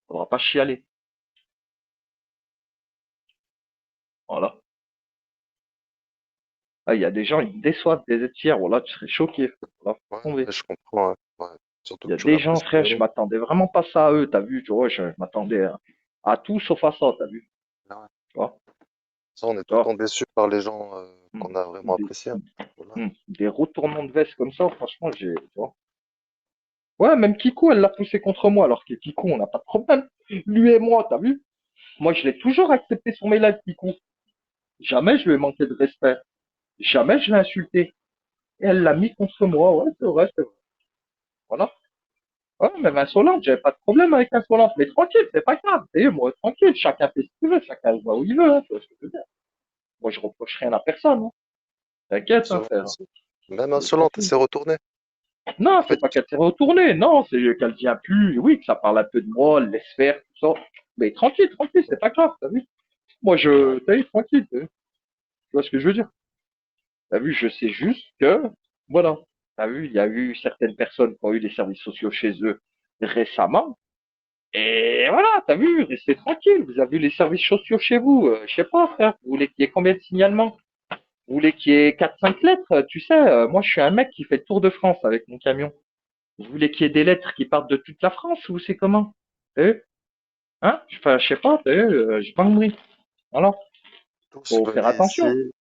Faudra pas chialer, voilà. Ah, il y a des gens, ils me déçoivent des êtres fiers, voilà, tu serais choqué, voilà, Ouais, tomber. ouais, je comprends, ouais. Ouais. Surtout Il y que a tu des gens, l'apprécies frère, je vraiment. m'attendais vraiment pas ça à eux, t'as vu, tu vois, je m'attendais à tout sauf à ça, t'as vu, Ah ouais. tu vois, Ça, on est tu tout le vois. temps déçu par les gens Hmm. qu'on a vraiment Des, appréciés, hein. Voilà. des retournements de veste comme ça, franchement, tu vois. Ouais, même Kikou, elle l'a poussé contre moi, alors que Kikou, on n'a pas de problème. Lui et moi, t'as vu? Moi, je l'ai toujours accepté sur mes lives, Kikou. Jamais je lui ai manqué de respect. Jamais je l'ai insulté. Et elle l'a mis contre moi, ouais, c'est vrai, c'est vrai. Voilà. Ouais, même insolente, j'avais pas de problème avec insolente, mais tranquille, c'est pas grave. Et moi, tranquille, chacun fait ce qu'il veut, chacun va où il veut, hein, tu vois ce que je veux dire. Moi, je reproche rien à personne, hein. T'inquiète, C'est hein, vrai, frère. aussi. Même Mais insolente, elle tranquille. s'est retournée. Non, En c'est fait, pas qu'elle s'est retournée, non, c'est qu'elle vient plus, oui, que ça parle un peu de moi, elle laisse faire, tout ça. Mais tranquille, tranquille, c'est pas grave, t'as vu? Moi, t'as vu, tranquille, tu vois ce que je veux dire? T'as vu, je sais juste que, voilà. T'as vu, il y a eu certaines personnes qui ont eu des services sociaux chez eux récemment. Et voilà, t'as vu, restez tranquille. Vous avez eu les services sociaux chez vous. Je sais pas, frère. Vous voulez qu'il y ait combien de signalements? Vous voulez qu'il y ait 4, 5 lettres? Tu sais, moi, je suis un mec qui fait le tour de France avec mon camion. Vous voulez qu'il y ait des lettres qui partent de toute la France ou c'est comment? Hein? Enfin, je sais pas, j'ai pas compris. Voilà. tous Faut faire venaient attention. ici,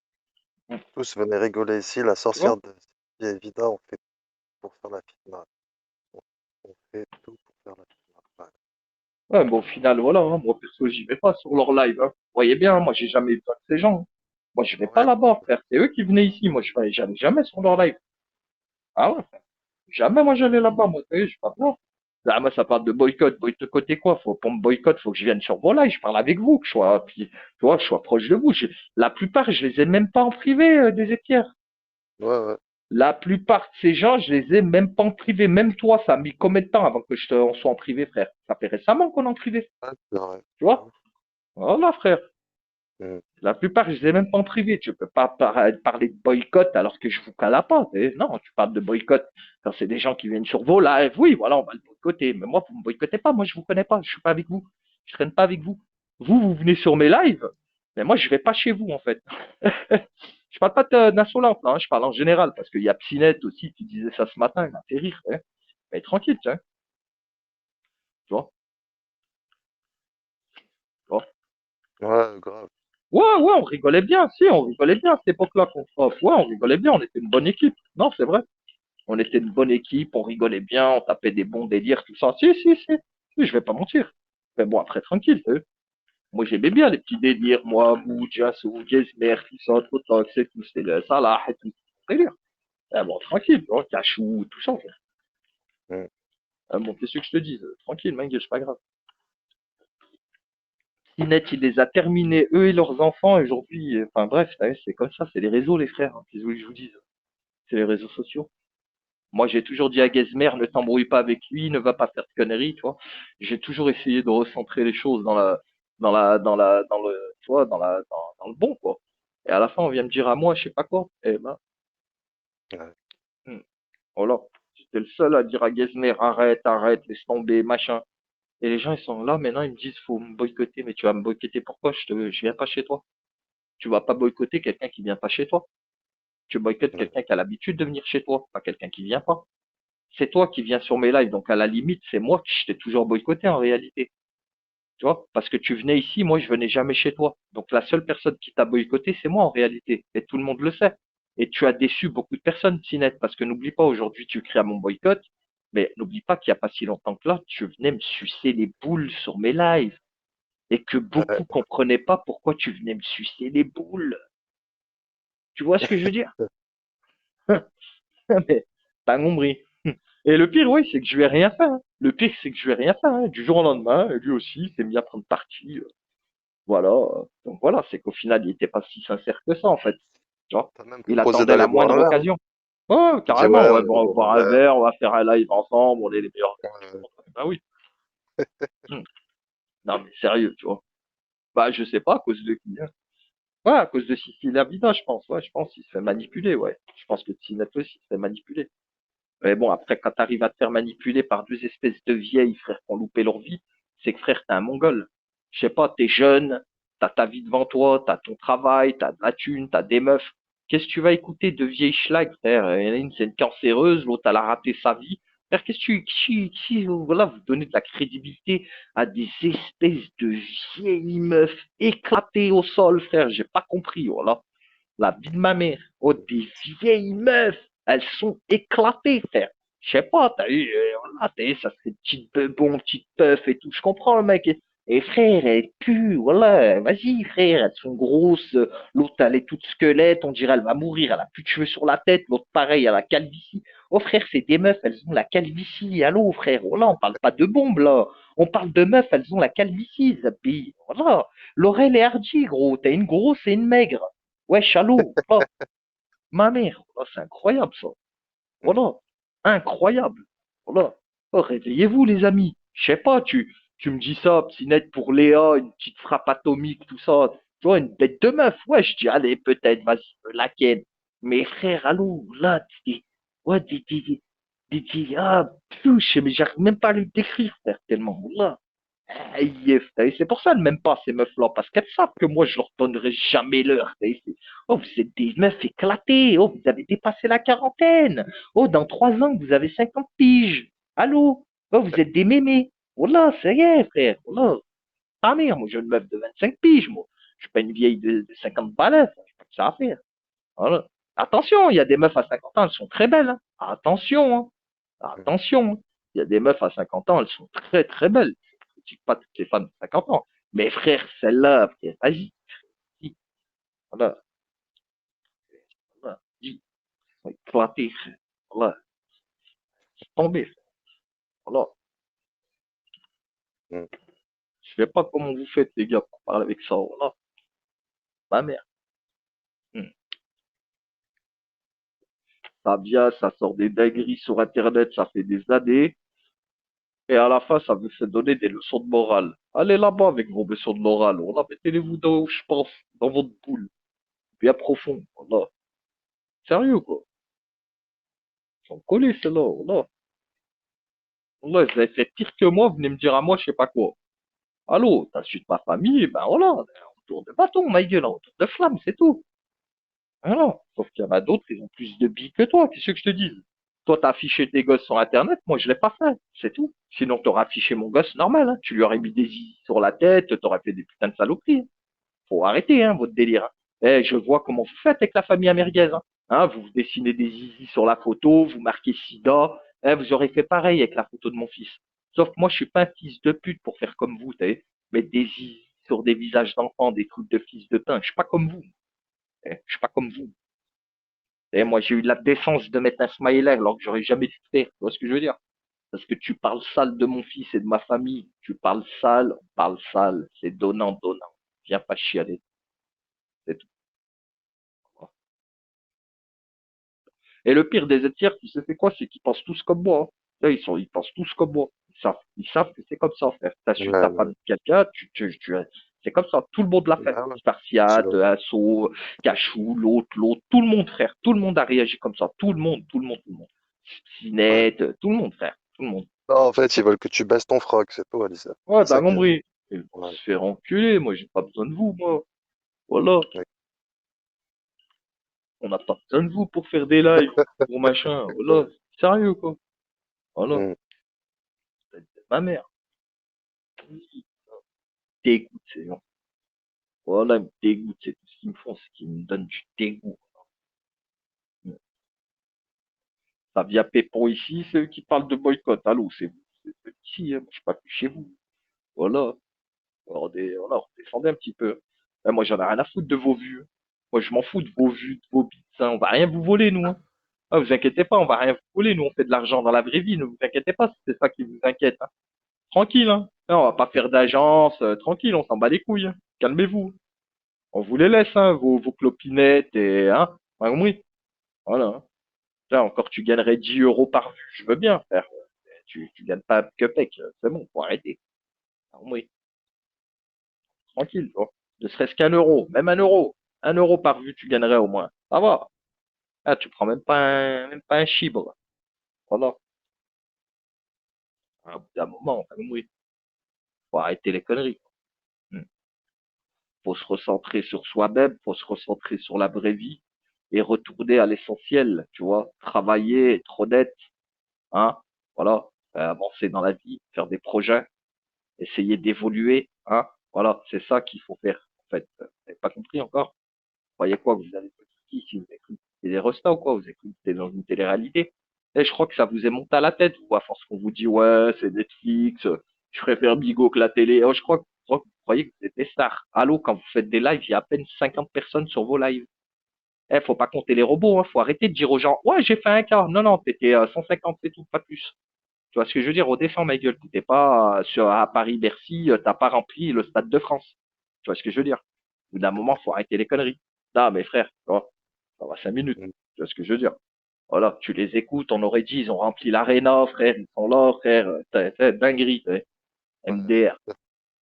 tous venaient rigoler ici. La Tu vois? sorcière de Sylvie Evita, on fait pour faire la fitna. On, on fait tout pour faire la fitna. Ouais. Ouais, mais au final, voilà, hein, moi perso, j'y vais pas sur leur live, hein. Vous voyez bien, hein, moi j'ai jamais eu peur de ces gens, hein. Moi je vais pas Ouais, là-bas, frère. C'est eux qui venaient ici, moi j'allais jamais sur leur live. Ah ouais, frère. Jamais moi j'allais là-bas, moi, tu sais, je suis pas là. Là, moi ça parle de boycott, boycotter quoi? Pour me boycott, faut que je vienne sur vos lives, je parle avec vous, que je sois, puis, tu vois, je sois proche de vous. La plupart, je les ai même pas en privé, des étières. ouais, ouais. La plupart de ces gens, je les ai même pas en privé. Même toi, ça a mis combien de temps avant que on soit en privé, frère? Ça fait récemment qu'on est en privé, Ouais, c'est vrai. tu vois? Voilà, frère. Mm. La plupart, je les ai même pas en privé. Tu peux pas parler de boycott alors que je vous cala pas. Non, tu parles de boycott quand c'est des gens qui viennent sur vos lives. Oui, voilà, on va le boycotter. Mais moi, vous me boycottez pas. Moi, je vous connais pas. Je suis pas avec vous. Je traîne pas avec vous. Vous venez sur mes lives. Mais moi, je vais pas chez vous, en fait. Je parle pas d'insolence, hein, je parle en général, parce qu'il y a Psynet aussi qui disait ça ce matin, il m'a fait rire, hein. Mais tranquille, tiens, tu vois, tu vois. Ouais, grave. Ouais, ouais, on rigolait bien, si, on rigolait bien à cette époque-là contre off. Ouais, on rigolait bien, on était une bonne équipe. Non, c'est vrai. On était une bonne équipe, on rigolait bien, on tapait des bons délires, tout ça. Si, si, si. Si, je vais pas mentir. Mais bon, après, tranquille, t'as vu. Moi, j'aimais bien les petits délires, moi, vous, Jassou, Gezmer, tout ça, tout ça, c'est tout, c'était le Salah et tout. Délire. Ah bon, tranquille, tu vois, Cachou, tout ça. Mm. Ah bon, qu'est-ce que je te dis? Tranquille, mec, c'est pas grave. Cinet, il les a terminés, eux et leurs enfants, et aujourd'hui, enfin bref, c'est comme ça, c'est les réseaux, les frères, hein, qu'est-ce que je vous dise? C'est les réseaux sociaux. Moi, j'ai toujours dit à Gazmer, ne t'embrouille pas avec lui, ne va pas faire de conneries, tu vois. J'ai toujours essayé de recentrer les choses dans le, tu vois, dans le bon, quoi. Et à la fin, on vient me dire à moi, je sais pas quoi. Eh ben, Ouais. hmm, voilà. J'étais le seul à dire à Gazmer, arrête, arrête, laisse tomber, machin. Et les gens, ils sont là, maintenant, ils me disent, faut me boycotter, mais tu vas me boycotter pourquoi? Je viens pas chez toi. Tu vas pas boycotter quelqu'un qui vient pas chez toi. Tu boycottes Ouais. quelqu'un qui a l'habitude de venir chez toi, pas quelqu'un qui vient pas. C'est toi qui viens sur mes lives, donc à la limite, c'est moi qui t'ai toujours boycotté en réalité. Tu vois? Parce que tu venais ici, moi je venais jamais chez toi. Donc la seule personne qui t'a boycotté, c'est moi en réalité. Et tout le monde le sait. Et tu as déçu beaucoup de personnes, Tinette, parce que n'oublie pas, aujourd'hui tu crées à mon boycott, mais n'oublie pas qu'il n'y a pas si longtemps que là, tu venais me sucer les boules sur mes lives. Et que Ouais. beaucoup comprenaient pas pourquoi tu venais me sucer les boules. Tu vois ce que je veux dire? Mais t'as compris. Et le pire, oui, c'est que je lui ai rien fait, hein. Le pire, c'est que je lui ai rien fait, hein. Du jour au lendemain, lui aussi, il s'est mis à prendre parti. Voilà. Donc voilà, c'est qu'au final, il était pas si sincère que ça, en fait. Tu vois? T'as même Il proposé attendait d'aller la boire moindre un verre, hein. occasion. Oh, Tu dis, carrément, ouais, ouais, on va bon, on va boire un boire un verre. verre, on va faire un live ensemble, on est les meilleurs amis du Ouais. monde. Bah oui. Hmm. Non, mais sérieux, tu vois. Bah, je sais pas, à cause de qui, hein. Ouais, à cause de Sissi Vida, je pense. Ouais, je pense qu'il se fait manipuler, ouais. Je pense que Tinette aussi se fait manipuler. Mais bon, après, quand t'arrives à te faire manipuler par deux espèces de vieilles, frère, qui ont loupé leur vie, c'est que, frère, t'es un mongol. Je sais pas, t'es jeune, t'as ta vie devant toi, t'as ton travail, t'as de la thune, t'as des meufs. Qu'est-ce que tu vas écouter de vieilles schlags, frère? Il y en a une, c'est une cancéreuse, l'autre, elle a raté sa vie. Frère, qu'est-ce que voilà, vous donnez de la crédibilité à des espèces de vieilles meufs éclatées au sol, frère, j'ai pas compris, voilà. La vie de ma mère. Oh, des vieilles meufs. Elles sont éclatées, frère. Je sais pas, t'as eu, voilà, t'as eu, ça c'est petite bebon, petite puff et tout. Je comprends, le mec. Et frère, elle pue, voilà. Vas-y, frère, elles sont grosses. L'autre, elle est toute squelette. On dirait, elle va mourir. Elle a plus de cheveux sur la tête. L'autre, pareil, elle a la calvitie. Oh, frère, c'est des meufs. Elles ont la calvitie. Allô, frère. Voilà, on parle pas de bombes, là. On parle de meufs. Elles ont la calvitie, Zabi. Voilà. Laurel et Hardy, gros. T'as une grosse et une maigre. Ouais, Chalot, voilà, ma mère, voilà, c'est incroyable ça. Mm. Voilà, incroyable. Voilà. Oh, réveillez-vous les amis. Je sais pas, tu me dis ça, petit net pour Léa, une petite frappe atomique, tout ça. Tu vois, une bête de meuf. Ouais, je dis, allez, peut-être, vas-y, laquelle. Mais frère, allô, là, ouais, ah, plus, je sais, mais j'arrive même pas à le décrire, frère, tellement, là. Et c'est pour ça, elles m'aiment pas, ces meufs-là, parce qu'elles savent que moi, je leur donnerai jamais l'heure. Oh, vous êtes des meufs éclatées. Oh, vous avez dépassé la quarantaine. Oh, dans 3 ans, vous avez 50 piges. Allô? Oh, vous êtes des mémés. Voilà, ça y est, frère. Voilà. Ah merde, moi, j'ai une meuf de 25 piges, moi. Je suis pas une vieille de 50 balais. J'ai pas que ça à faire. Voilà. Attention, il y a des meufs à 50 ans, elles sont très belles, hein. Attention, hein. Mm. Attention, hein. Il y a des meufs à 50 ans, elles sont très très belles. Je ne dis pas toutes les femmes de 50 ans. Mais frère, celle-là, frère, vas-y, dis, voilà, voilà, dis, éclaté, frère. Voilà, tombé, frère. Voilà. Mm. Je sais pas comment vous faites, les gars, pour parler avec ça. Voilà, ma mère. Hmm. Ça vient, ça sort des dingueries sur Internet, ça fait des années. Et à la fin, ça vous fait donner des leçons de morale. Allez là-bas avec vos leçons de morale. Voilà, mettez-les-vous dans, je pense, dans votre boule. Bien profond. Voilà. Sérieux, quoi. Ils sont collés, ceux-là. Voilà. Voilà, vous avez fait pire que moi, venez me dire à moi, je sais pas quoi. Allô, t'insultes ma famille, ben voilà. retour de bâton, ma gueule, un retour de flamme, c'est tout. Voilà. Sauf qu'il y en a d'autres, ils ont plus de billes que toi. Qu'est-ce que je te dis? Toi, t'as affiché tes gosses sur Internet, moi, je l'ai pas fait. C'est tout. Sinon, t'aurais affiché mon gosse normal, hein. Tu lui aurais mis des zizi sur la tête, t'aurais fait des putains de saloperies. Faut arrêter, hein, votre délire. Eh, je vois comment vous faites avec la famille amerguez, hein. Hein, vous dessinez des zizi sur la photo, vous marquez sida. Eh, vous aurez fait pareil avec la photo de mon fils. Sauf que moi, je suis pas un fils de pute pour faire comme vous, t'sais. Mettre des zizi sur des visages d'enfants, des trucs de fils de pain. Je suis pas comme vous. Je suis pas comme vous. Et moi, j'ai eu de la décence de mettre un smiley alors que j'aurais jamais dû le faire. Tu vois ce que je veux dire? Parce que tu parles sale de mon fils et de ma famille. Tu parles sale, on parle sale. C'est donnant, donnant. Viens pas chialer. C'est tout. Et le pire des étiers, tu sais c'est quoi? C'est qu'ils pensent tous comme moi, hein. Là, ils pensent tous comme moi. Ils savent que c'est comme ça, frère. Ouais, T'insultes ta ouais. famille de quelqu'un, c'est comme ça. Tout le monde l'a fait. Bah ouais. Tu Spartiate, vois. Assaut, Cachou, l'autre, tout le monde, frère. Tout le monde a réagi comme ça. Tout le monde, tout le monde, tout le monde. Ouais. Spinette, tout le monde, frère. Tout le monde. Non, en fait, ils veulent que tu baisses ton froc, c'est tout, Alissa. Ouais, C'est t'as ça que. compris. Et pour Ouais. se faire enculer, moi, j'ai pas besoin de vous, moi. Voilà. Ouais. On n'a pas besoin de vous pour faire des lives, pour machin. Voilà. Sérieux, quoi. Voilà. Mm. C'est ma mère. Dégoûte, ces gens. Voilà, ils me dégoûtent, c'est tout ce qu'ils me font, c'est qu'ils me donnent du dégoût. Ça vient Pépon ici, c'est eux qui parlent de boycott. Allô, c'est vous, c'est ici, hein. Moi, je suis pas plus chez vous. Voilà. Voilà, redescendez un petit peu. Moi, j'en ai rien à foutre de vos vues, hein. Moi, je m'en fous de vos vues, de vos bits, hein. On va rien vous voler, nous, hein. Ah, vous inquiétez pas, on va rien vous voler. Nous, on fait de l'argent dans la vraie vie. Ne vous inquiétez pas, si c'est ça qui vous inquiète, hein. Tranquille, hein. Non, on va pas faire d'agence, tranquille, on s'en bat les couilles, hein. Calmez-vous. On vous les laisse, hein, vos clopinettes et, hein. Ouais, oui. Voilà, hein. Là, encore, tu gagnerais 10 euros par vue. Je veux bien, frère. Tu gagnes pas que pec. C'est bon, faut arrêter. Ah, oui, tranquille, tu vois. Ne serait-ce qu'un euro, même un euro. Un euro par vue, tu gagnerais au moins. Ça va. Ah, tu prends même pas un chibre. Voilà. À bout d'un moment, ah, oui. Faut arrêter les conneries. Hmm. Faut se recentrer sur soi-même, faut se recentrer sur la vraie vie et retourner à l'essentiel, tu vois. Travailler, être honnête, hein. Voilà. Avancer dans la vie, faire des projets, essayer d'évoluer, hein. Voilà, c'est ça qu'il faut faire, en fait. Vous n'avez pas compris encore? Vous croyez quoi? Que vous avez ici, vous avez cru que c'était des restats ou quoi? Vous avez cru que c'était dans une télé-réalité? Et je crois que ça vous est monté à la tête, vous, à force qu'on vous dit, ouais, c'est Netflix, je préfère Bigo que la télé. Oh, je crois que vous croyez que vous êtes des stars. Allô, quand vous faites des lives, il y a à peine 50 personnes sur vos lives. Eh, faut pas compter les robots, hein. Faut arrêter de dire aux gens, ouais, j'ai fait un quart. Non, non, t'étais 150, c'est tout, pas plus. Tu vois ce que je veux dire? Au défend, ma gueule. T'étais pas à Paris-Bercy, t'as pas rempli le Stade de France. Tu vois ce que je veux dire? Au bout d'un moment, faut arrêter les conneries. Non, mes frères, tu vois, ça va 5 minutes. Mm. Tu vois ce que je veux dire? Voilà, tu les écoutes, on aurait dit, ils ont rempli l'aréna, frère, ils sont là, frère, t'as dinguerie, Ouais. MDR. Le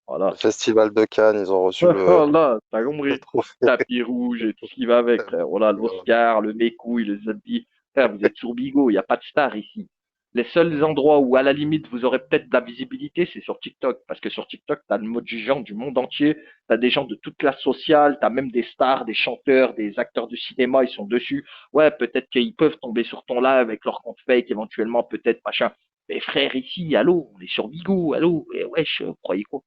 Voilà. Festival de Cannes, ils ont reçu Voilà, t'as le compris. trophée. Tapis rouge et tout ce qui va avec, frère. Voilà, Ouais. l'Oscar, le Bécouille, les Zodby. Frère, vous êtes sur Bigo, il n'y a pas de star ici. Les seuls endroits où, à la limite, vous aurez peut-être de la visibilité, c'est sur TikTok. Parce que sur TikTok, t'as le mot du genre du monde entier. T'as des gens de toute classe sociale. T'as même des stars, des chanteurs, des acteurs de cinéma, ils sont dessus. Ouais, peut-être qu'ils peuvent tomber sur ton live avec leur compte fake, éventuellement, peut-être, machin. Mais frère, ici, allô, on est sur Bigo, allô. Et wesh, vous croyez quoi?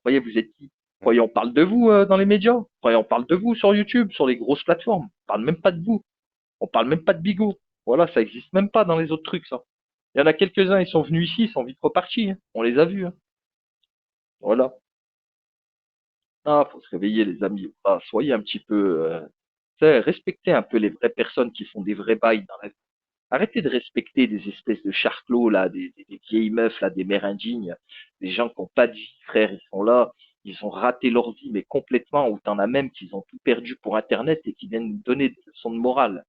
Croyez, vous êtes qui? Croyez, on parle de vous dans les médias? Croyez, on parle de vous sur YouTube, sur les grosses plateformes? On parle même pas de vous. On parle même pas de Bigot. Voilà, ça existe même pas dans les autres trucs, ça. Il y en a quelques-uns, ils sont venus ici, ils sont vite repartis, hein. On les a vus, hein. Voilà. Ah, faut se réveiller, les amis. Ah, soyez un petit peu, tu sais, respectez un peu les vraies personnes qui font des vrais bails dans la vie. Arrêtez de respecter des espèces de charclos, là, des vieilles meufs, là, des mères indignes, des gens qui n'ont pas de vie, frère, ils sont là, ils ont raté leur vie, mais complètement, ou t'en as même qui ont tout perdu pour Internet et qui viennent nous donner des leçons de morale.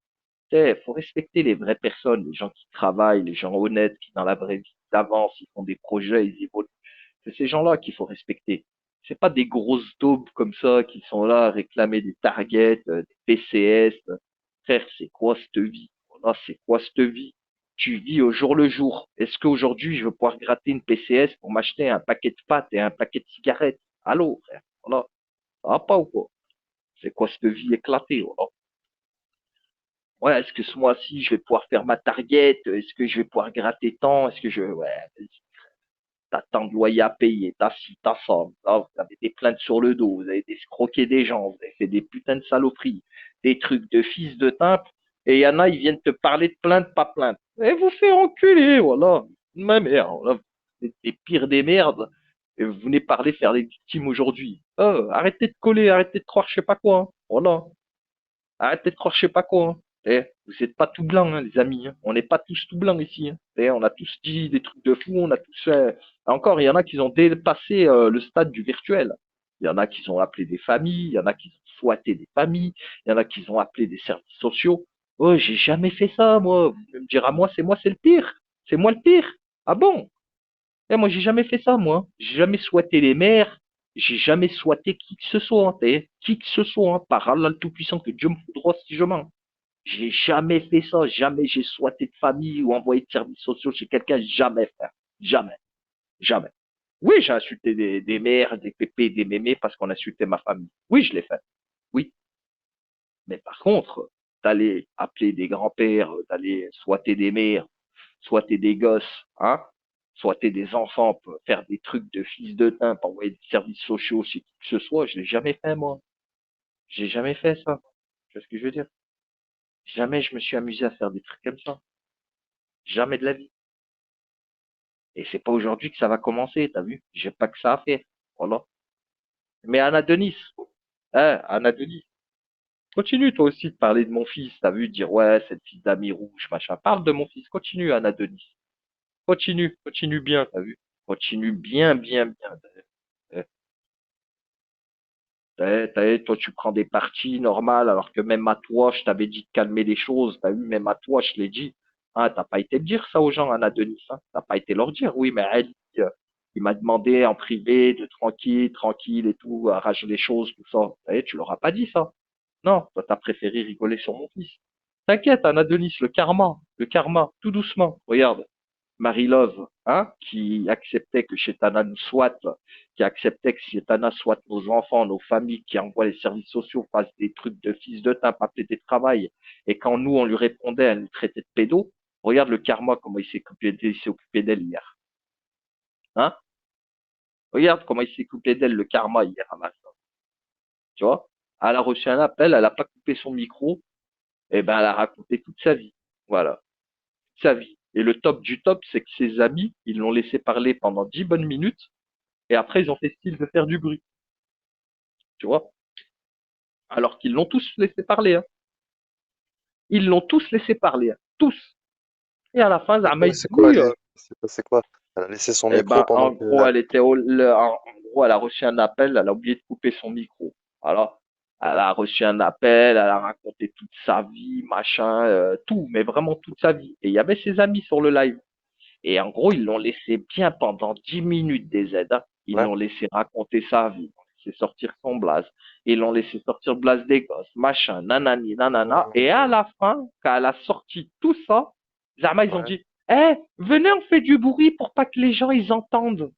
Tu sais, faut respecter les vraies personnes, les gens qui travaillent, les gens honnêtes, qui dans la vraie vie avancent, ils font des projets, ils évoluent. C'est ces gens-là qu'il faut respecter. C'est pas des grosses daubes comme ça qui sont là à réclamer des targets, des PCS. Frère, c'est quoi cette vie? Voilà, c'est quoi cette vie? Tu vis au jour le jour. Est-ce qu'aujourd'hui, je vais pouvoir gratter une PCS pour m'acheter un paquet de pâtes et un paquet de cigarettes? Allô, frère. Voilà. Ça va pas ou quoi? C'est quoi cette vie éclatée, voilà. Ouais, est-ce que ce mois-ci, je vais pouvoir faire ma target? Est-ce que je vais pouvoir gratter tant? Est-ce que je... Ouais, t'as tant de loyer à payer, t'as ci, t'as ça. Là, vous avez des plaintes sur le dos, vous avez escroqué des gens, vous avez fait des putains de saloperies, des trucs de fils de timbre, et il y en a, ils viennent te parler de plainte, pas plainte. Et vous fait enculer, voilà. Ma mère, voilà. Vous êtes des pires des merdes. Et vous venez parler, faire des victimes aujourd'hui. Arrêtez de coller, arrêtez de croire je sais pas quoi, hein. Voilà. Arrêtez de croire je sais pas quoi, hein. Vous n'êtes pas tout blanc, hein, les amis, hein. On n'est pas tous tout blancs ici, hein. On a tous dit des trucs de fou, on a tous fait. Encore, il y en a qui ont dépassé le stade du virtuel. Il y en a qui ont appelé des familles, il y en a qui ont souhaité des familles, il y en a qui ont appelé des services sociaux. Oh, j'ai jamais fait ça, moi. Vous allez me dire à moi, c'est le pire. C'est moi le pire. Ah bon? Moi, j'ai jamais fait ça, moi. J'ai jamais souhaité les mères. J'ai jamais souhaité qui que ce soit, hein, qui que ce soit, hein, par Allah le Tout-Puissant, que Dieu me foudroie si je mens. J'ai jamais fait ça, jamais j'ai souhaité de famille ou envoyé de services sociaux chez quelqu'un, jamais, frère. Jamais, jamais. Oui, j'ai insulté des mères, des pépés, des mémés parce qu'on insultait ma famille. Oui, je l'ai fait. Oui. Mais par contre, d'aller appeler des grands-pères, d'aller souhaiter des mères, souhaiter des gosses, hein, souhaiter des enfants, pour faire des trucs de fils de teint, pour envoyer des services sociaux chez qui que ce soit, je l'ai jamais fait, moi. J'ai jamais fait ça. Tu vois ce que je veux dire? Jamais je me suis amusé à faire des trucs comme ça. Jamais de la vie. Et c'est pas aujourd'hui que ça va commencer, t'as vu? J'ai pas que ça à faire. Voilà. Mais Anna Denis, hein, Anna Denis, continue toi aussi de parler de mon fils, t'as vu, de dire ouais, c'est le fils d'ami rouge, machin. Parle de mon fils, continue Anna Denis. Continue, continue bien, t'as vu? Continue bien, bien, bien. Euh, Toi, tu prends des parties normales, alors que même à toi, je t'avais dit de calmer les choses, t'as vu, même à toi, je l'ai dit. Ah, t'as pas été le dire ça aux gens, Anna Denis, hein. T'as pas été leur dire, oui, mais elle, il m'a demandé en privé de tranquille, tranquille et tout, arracher les choses, tout ça. Tu leur as pas dit ça. Non, toi, t'as préféré rigoler sur mon fils. T'inquiète, Anna Denis, le karma, tout doucement. Regarde, Marie-Love, hein, qui acceptait que Chetana nous soit, qui acceptait que Chetana soit nos enfants, nos familles, qui envoie les services sociaux, fassent des trucs de fils de teint, pas de travail. Et quand nous, on lui répondait, elle nous traitait de pédos. Regarde le karma, comment il s'est occupé d'elle hier. Hein? Regarde comment il s'est occupé d'elle, le karma, hier à matin. Tu vois? Elle a reçu un appel, elle a pas coupé son micro, et ben, elle a raconté toute sa vie. Voilà. Toute sa vie. Et le top du top, c'est que ses amis, ils l'ont laissé parler pendant 10 bonnes minutes. Et après, ils ont fait style de faire du bruit, tu vois. Alors qu'ils l'ont tous laissé parler, hein. Ils l'ont tous laissé parler, hein. Tous. Et à la fin, Zama, il dit C'est quoi, oui. c'est quoi? Elle a laissé son Eh micro ben, pendant en que gros, en gros, elle a reçu un appel, elle a oublié de couper son micro. Voilà. Elle a reçu un appel, elle a raconté toute sa vie, machin, tout, mais vraiment toute sa vie. Et il y avait ses amis sur le live. Et en gros, ils l'ont laissé bien pendant 10 minutes des aides, hein. Ils ouais, l'ont laissé raconter sa vie, ils l'ont laissé sortir son blaze, ils l'ont laissé sortir le blaze des gosses, machin, nanani, nanana. Et à la fin, quand elle a sorti tout ça, Zama, ils ont ouais. dit, eh, venez, on fait du bruit pour pas que les gens, ils entendent.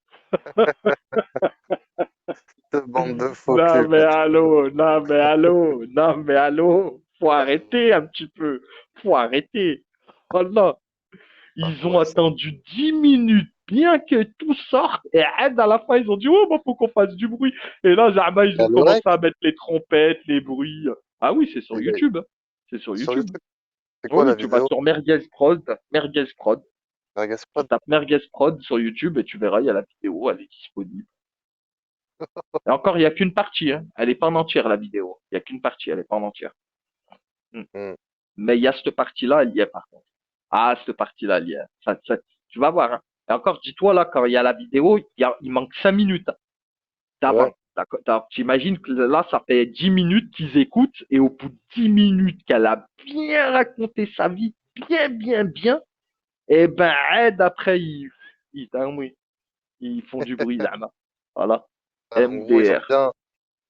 Deux bandes de faux Non, culs, mais quoi. allô, non, mais allô, non, mais allô. Faut arrêter un petit peu. Faut arrêter. Oh là. Ah, Ils ont ouais, attendu 10 minutes, bien que tout sorte, et à la fin, ils ont dit, oh, bah, faut qu'on fasse du bruit. Et là, Zama, ils il y ont a le commencé live? à mettre les trompettes, les bruits. Ah oui, c'est sur Il est YouTube, hein. C'est sur sur YouTube. YouTube. C'est Oui, quoi la oui, tu vas vidéo? sur Merguez Prod, Merguez Prod. Vegas Tu Prod? tapes Merguez Prod sur YouTube et tu verras, il y a la vidéo, elle est disponible. Et encore, il n'y a qu'une partie, hein. Elle n'est pas en entière, la vidéo. Il n'y a qu'une partie, elle n'est pas en entière. Hmm. Hmm. Mais il y a cette partie-là, elle y est par contre. Ah, cette partie-là, elle y est. Tu vas voir, hein. Et encore, dis-toi, là, quand il y a la vidéo, il manque 5 minutes Ouais. d'avant. D'accord. T'imagines que là, ça fait 10 minutes qu'ils écoutent, et au bout de 10 minutes qu'elle a bien raconté sa vie, bien, bien, bien, et ben, d'après, oui, ils font du bruit, là. Voilà. Ah, en gros, MDR.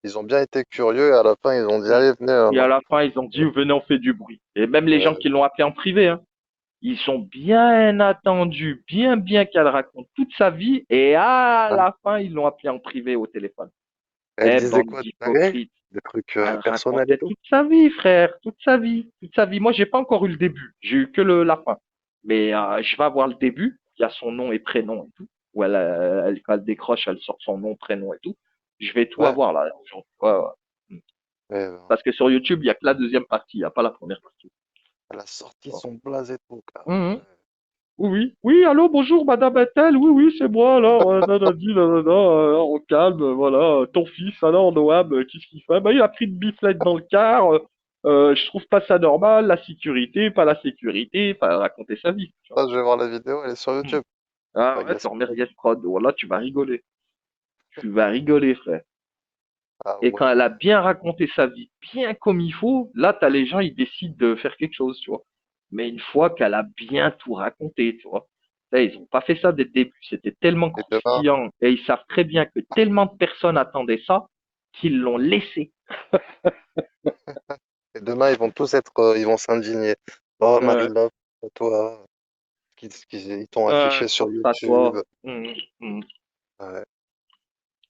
ils ont bien été curieux et à la fin, ils ont dit, Mm. allez, venez. Et à la fin, ils ont dit, venez, on fait du bruit. Et même les gens Ouais. qui l'ont appelé en privé, hein. Ils sont bien attendus, bien, bien qu'elle raconte toute sa vie. Et à Ah, la fin, ils l'ont appelé en privé au téléphone. Elle disait Bande quoi de dingue? d'hypocrites. Des trucs Elle personnels et racontait tout? toute sa vie, frère, toute sa vie, toute sa vie. Moi, j'ai pas encore eu le début, j'ai eu que la fin. Mais je vais avoir le début. Il y a son nom et prénom et tout. Où quand elle décroche, elle sort son nom, prénom et tout. Je vais tout Ouais. avoir là aujourd'hui. Ouais, ouais. Mm. Et, Parce que sur YouTube, il y a que la deuxième partie, il y a pas la première partie. elle a sorti Bon. son blaze et tout, Mhm. carrément. Oui, oui. Oui, allô, bonjour, madame Bettel. Oui, oui, c'est moi, alors, nanani, nanana, on calme, voilà. Ton fils, alors, Noam, qu'est-ce qu'il fait? Bah, il a pris une biflette dans le car. Je trouve pas ça normal, la sécurité, pas la sécurité, enfin, raconter sa vie. Tu vois. Ça, je vais voir la vidéo, elle est sur Hmm. YouTube. Ah ouais, Vegas sur Prod. Merguez Prod. Voilà, tu vas rigoler. Tu vas rigoler, frère. Ah Et quand elle ouais. a bien raconté sa vie, bien comme il faut, là, t'as les gens, ils décident de faire quelque chose, tu vois. Mais une fois qu'elle a bien tout raconté, tu vois. Là, ils ont pas fait ça dès le début. C'était tellement Et demain, croustillant. Et ils savent très bien que tellement de personnes attendaient ça qu'ils l'ont laissé. et demain, ils vont tous être, ils vont s'indigner. Oh, Ouais. Marie-Love, toi, ils t'ont affiché sur Force à toi. YouTube. Mhm. Ouais.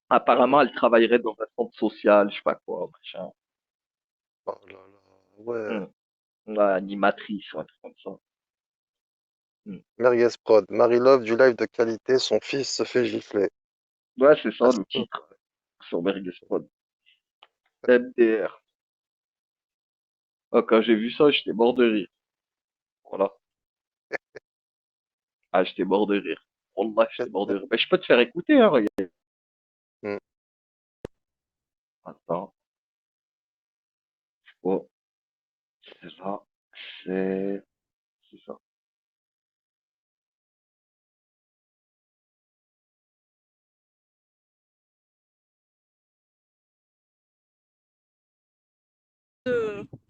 Apparemment, elle travaillerait dans un centre social, je sais pas quoi, machin. Oh là là. Ouais. Mhm. Ouais, animatrice, ou un truc comme ça. Mhm. Merguez Prod. Marie-Love, du live de qualité, son fils se fait gifler. Ouais, c'est Ah, ça le titre sur Merguez Prod. MDR. Ah, quand j'ai vu ça, j'étais mort de rire. Voilà. Ah, j'étais mort de rire. Wallah, j'étais mort de rire. Mais je peux te faire écouter, hein, regarde. Hmm. Attends. Oh, c'est ça. C'est, c'est ça.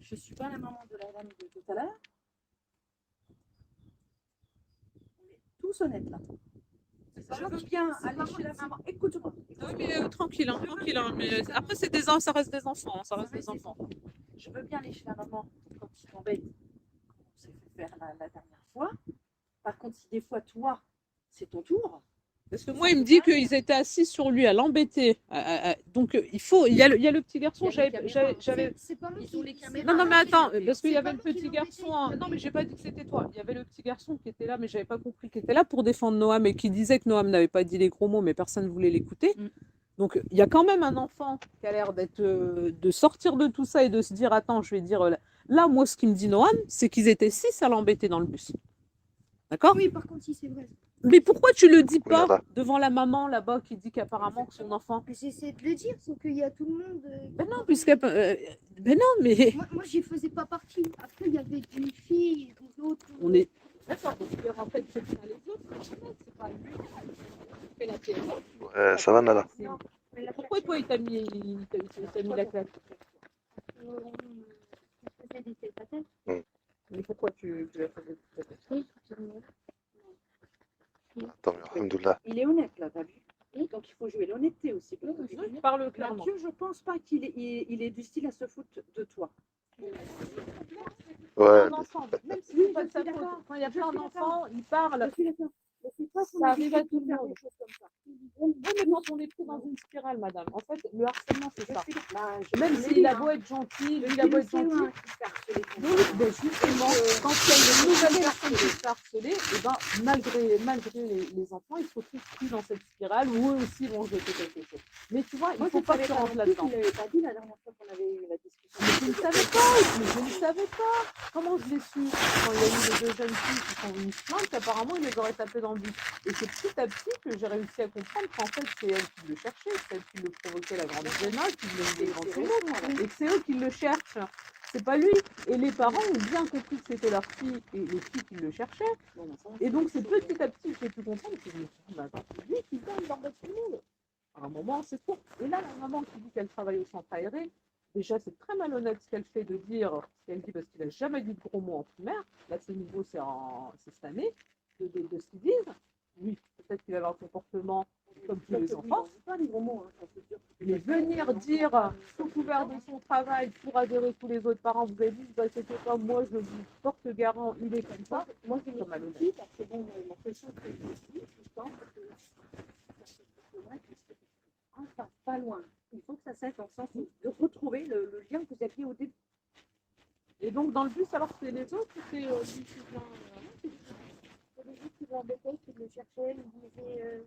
Je suis pas la maman de la dame de tout à l'heure. On est tous honnêtes là. Je veux bien aller chez la maman. Écoute-moi. Oui, mais tranquille, hein, tranquille. Hein, mais après, ça reste des enfants. Ça reste des enfants. Je veux bien aller chez la maman quand tu t'embêtes, comme on s'est fait faire la dernière fois. Par contre, si des fois, toi, c'est ton tour. Parce que moi, il me dit qu'ils étaient assis sur lui à l'embêter. Donc, il y a le petit garçon. J'avais. C'est pas moi qui ont les caméras. Non, non, mais attends, parce qu'il y C'est avait pas le moi qui petit l'ai garçon. embêté. Non, mais j'ai pas dit que c'était toi. Il y avait le petit garçon qui était là, mais j'avais pas compris qu'il était là pour défendre Noam et qui disait que Noam n'avait pas dit les gros mots, mais personne ne voulait l'écouter. Mm. Donc, il y a quand même un enfant qui a l'air d'être, de sortir de tout ça et de se dire, attends, je vais dire, là, moi, ce qu'il me dit Noam, c'est qu'ils étaient 6 à l'embêter dans le bus. D'accord? Oui, par contre, si c'est vrai. Mais pourquoi tu le dis pas Nada. devant la maman là-bas qui dit qu'apparemment que son enfant. Mais j'essaie de le dire, sauf qu'il y a tout le monde. Ben non, ben non, mais. Moi, j'y faisais pas partie. Après, il y avait une fille, d'autres. On est. D'accord, donc il y aura peut-être quelqu'un les autres, c'est pas lui qui fait la télé. Ouais, ça va, Nada. Non. Mais la Pourquoi toi il t'a mis la claque? faisait des tête-à-tête. Mais pourquoi tu as fait la claque? Oui, Attends, mais alhamdoulilah. il est honnête là, t'as vu? Donc il faut jouer l'honnêteté aussi. Je parle clairement. Mathieu, je pense pas qu'il est, il est du style à se foutre de toi. Ouais, Un enfant, même si c'est pas de sa faute, quand il y a plein d'enfants, ils parlent. Je suis d'accord. Mais c'est pas son Ça arrive à habitude tout de le faire monde. des choses comme ça. Oui, mais quand on est pris dans une spirale, madame, en fait, le harcèlement, c'est ça. Bah, Même s'il a beau être gentil, lui, il a beau être gentil. Oui, ben justement, quand il y a une nouvelle personne qui se fait harceler, et ben, malgré les enfants, ils se retrouvent pris dans cette spirale où eux aussi vont jeter quelque chose. Mais tu vois, il ne faut pas que tu rentres là-dedans. Il l'avait pas dit la dernière fois qu'on avait eu la discussion. Mais je ne savais pas, je ne savais pas. Comment je l'ai su? Quand il y a eu les deux jeunes filles qui sont venues se plaindre, qu'apparemment il les aurait tapés dans le bus. Et c'est petit à petit que j'ai réussi à comprendre qu'en fait c'est elle qui le cherchait, c'est elle qui le provoquait la grande gênade, qui le mettait devant tout le monde, et que c'est eux qui le cherchent. C'est pas lui. Et les parents ont bien compris que c'était leur fille et les filles qui le cherchaient. Et donc c'est petit à petit que j'ai pu comprendre que je me suis dit, mais attends, c'est lui qui vient, il embête tout le monde. À un moment, c'est trop. Et là, la maman qui dit qu'elle travaille au centre aéré, déjà, c'est très malhonnête ce qu'elle fait de dire ce qu'elle dit parce qu'il n'a jamais dit de gros mots en primaire. Là, c'est nouveau, c'est cette année, de ce qu'ils disent. Oui, peut-être qu'il avait un comportement comme tous les enfants. Mais venir dire sous couvert de son travail pour adhérer tous les autres parents, vous avez dit, vous inquiétez pas, moi je vous porte garant, il est comme ça. Moi, je C'est malhonnête. dis parce que bon, l'impression que je pense que c'est vrai que c'est pas loin. Il faut que ça cesse dans le sens de retrouver le lien que vous aviez au début. Et donc dans le bus, alors c'est les autres ou c'est lui qui vient C'est les gens qui l'embêtaient, qui le cherchaient, ils disaient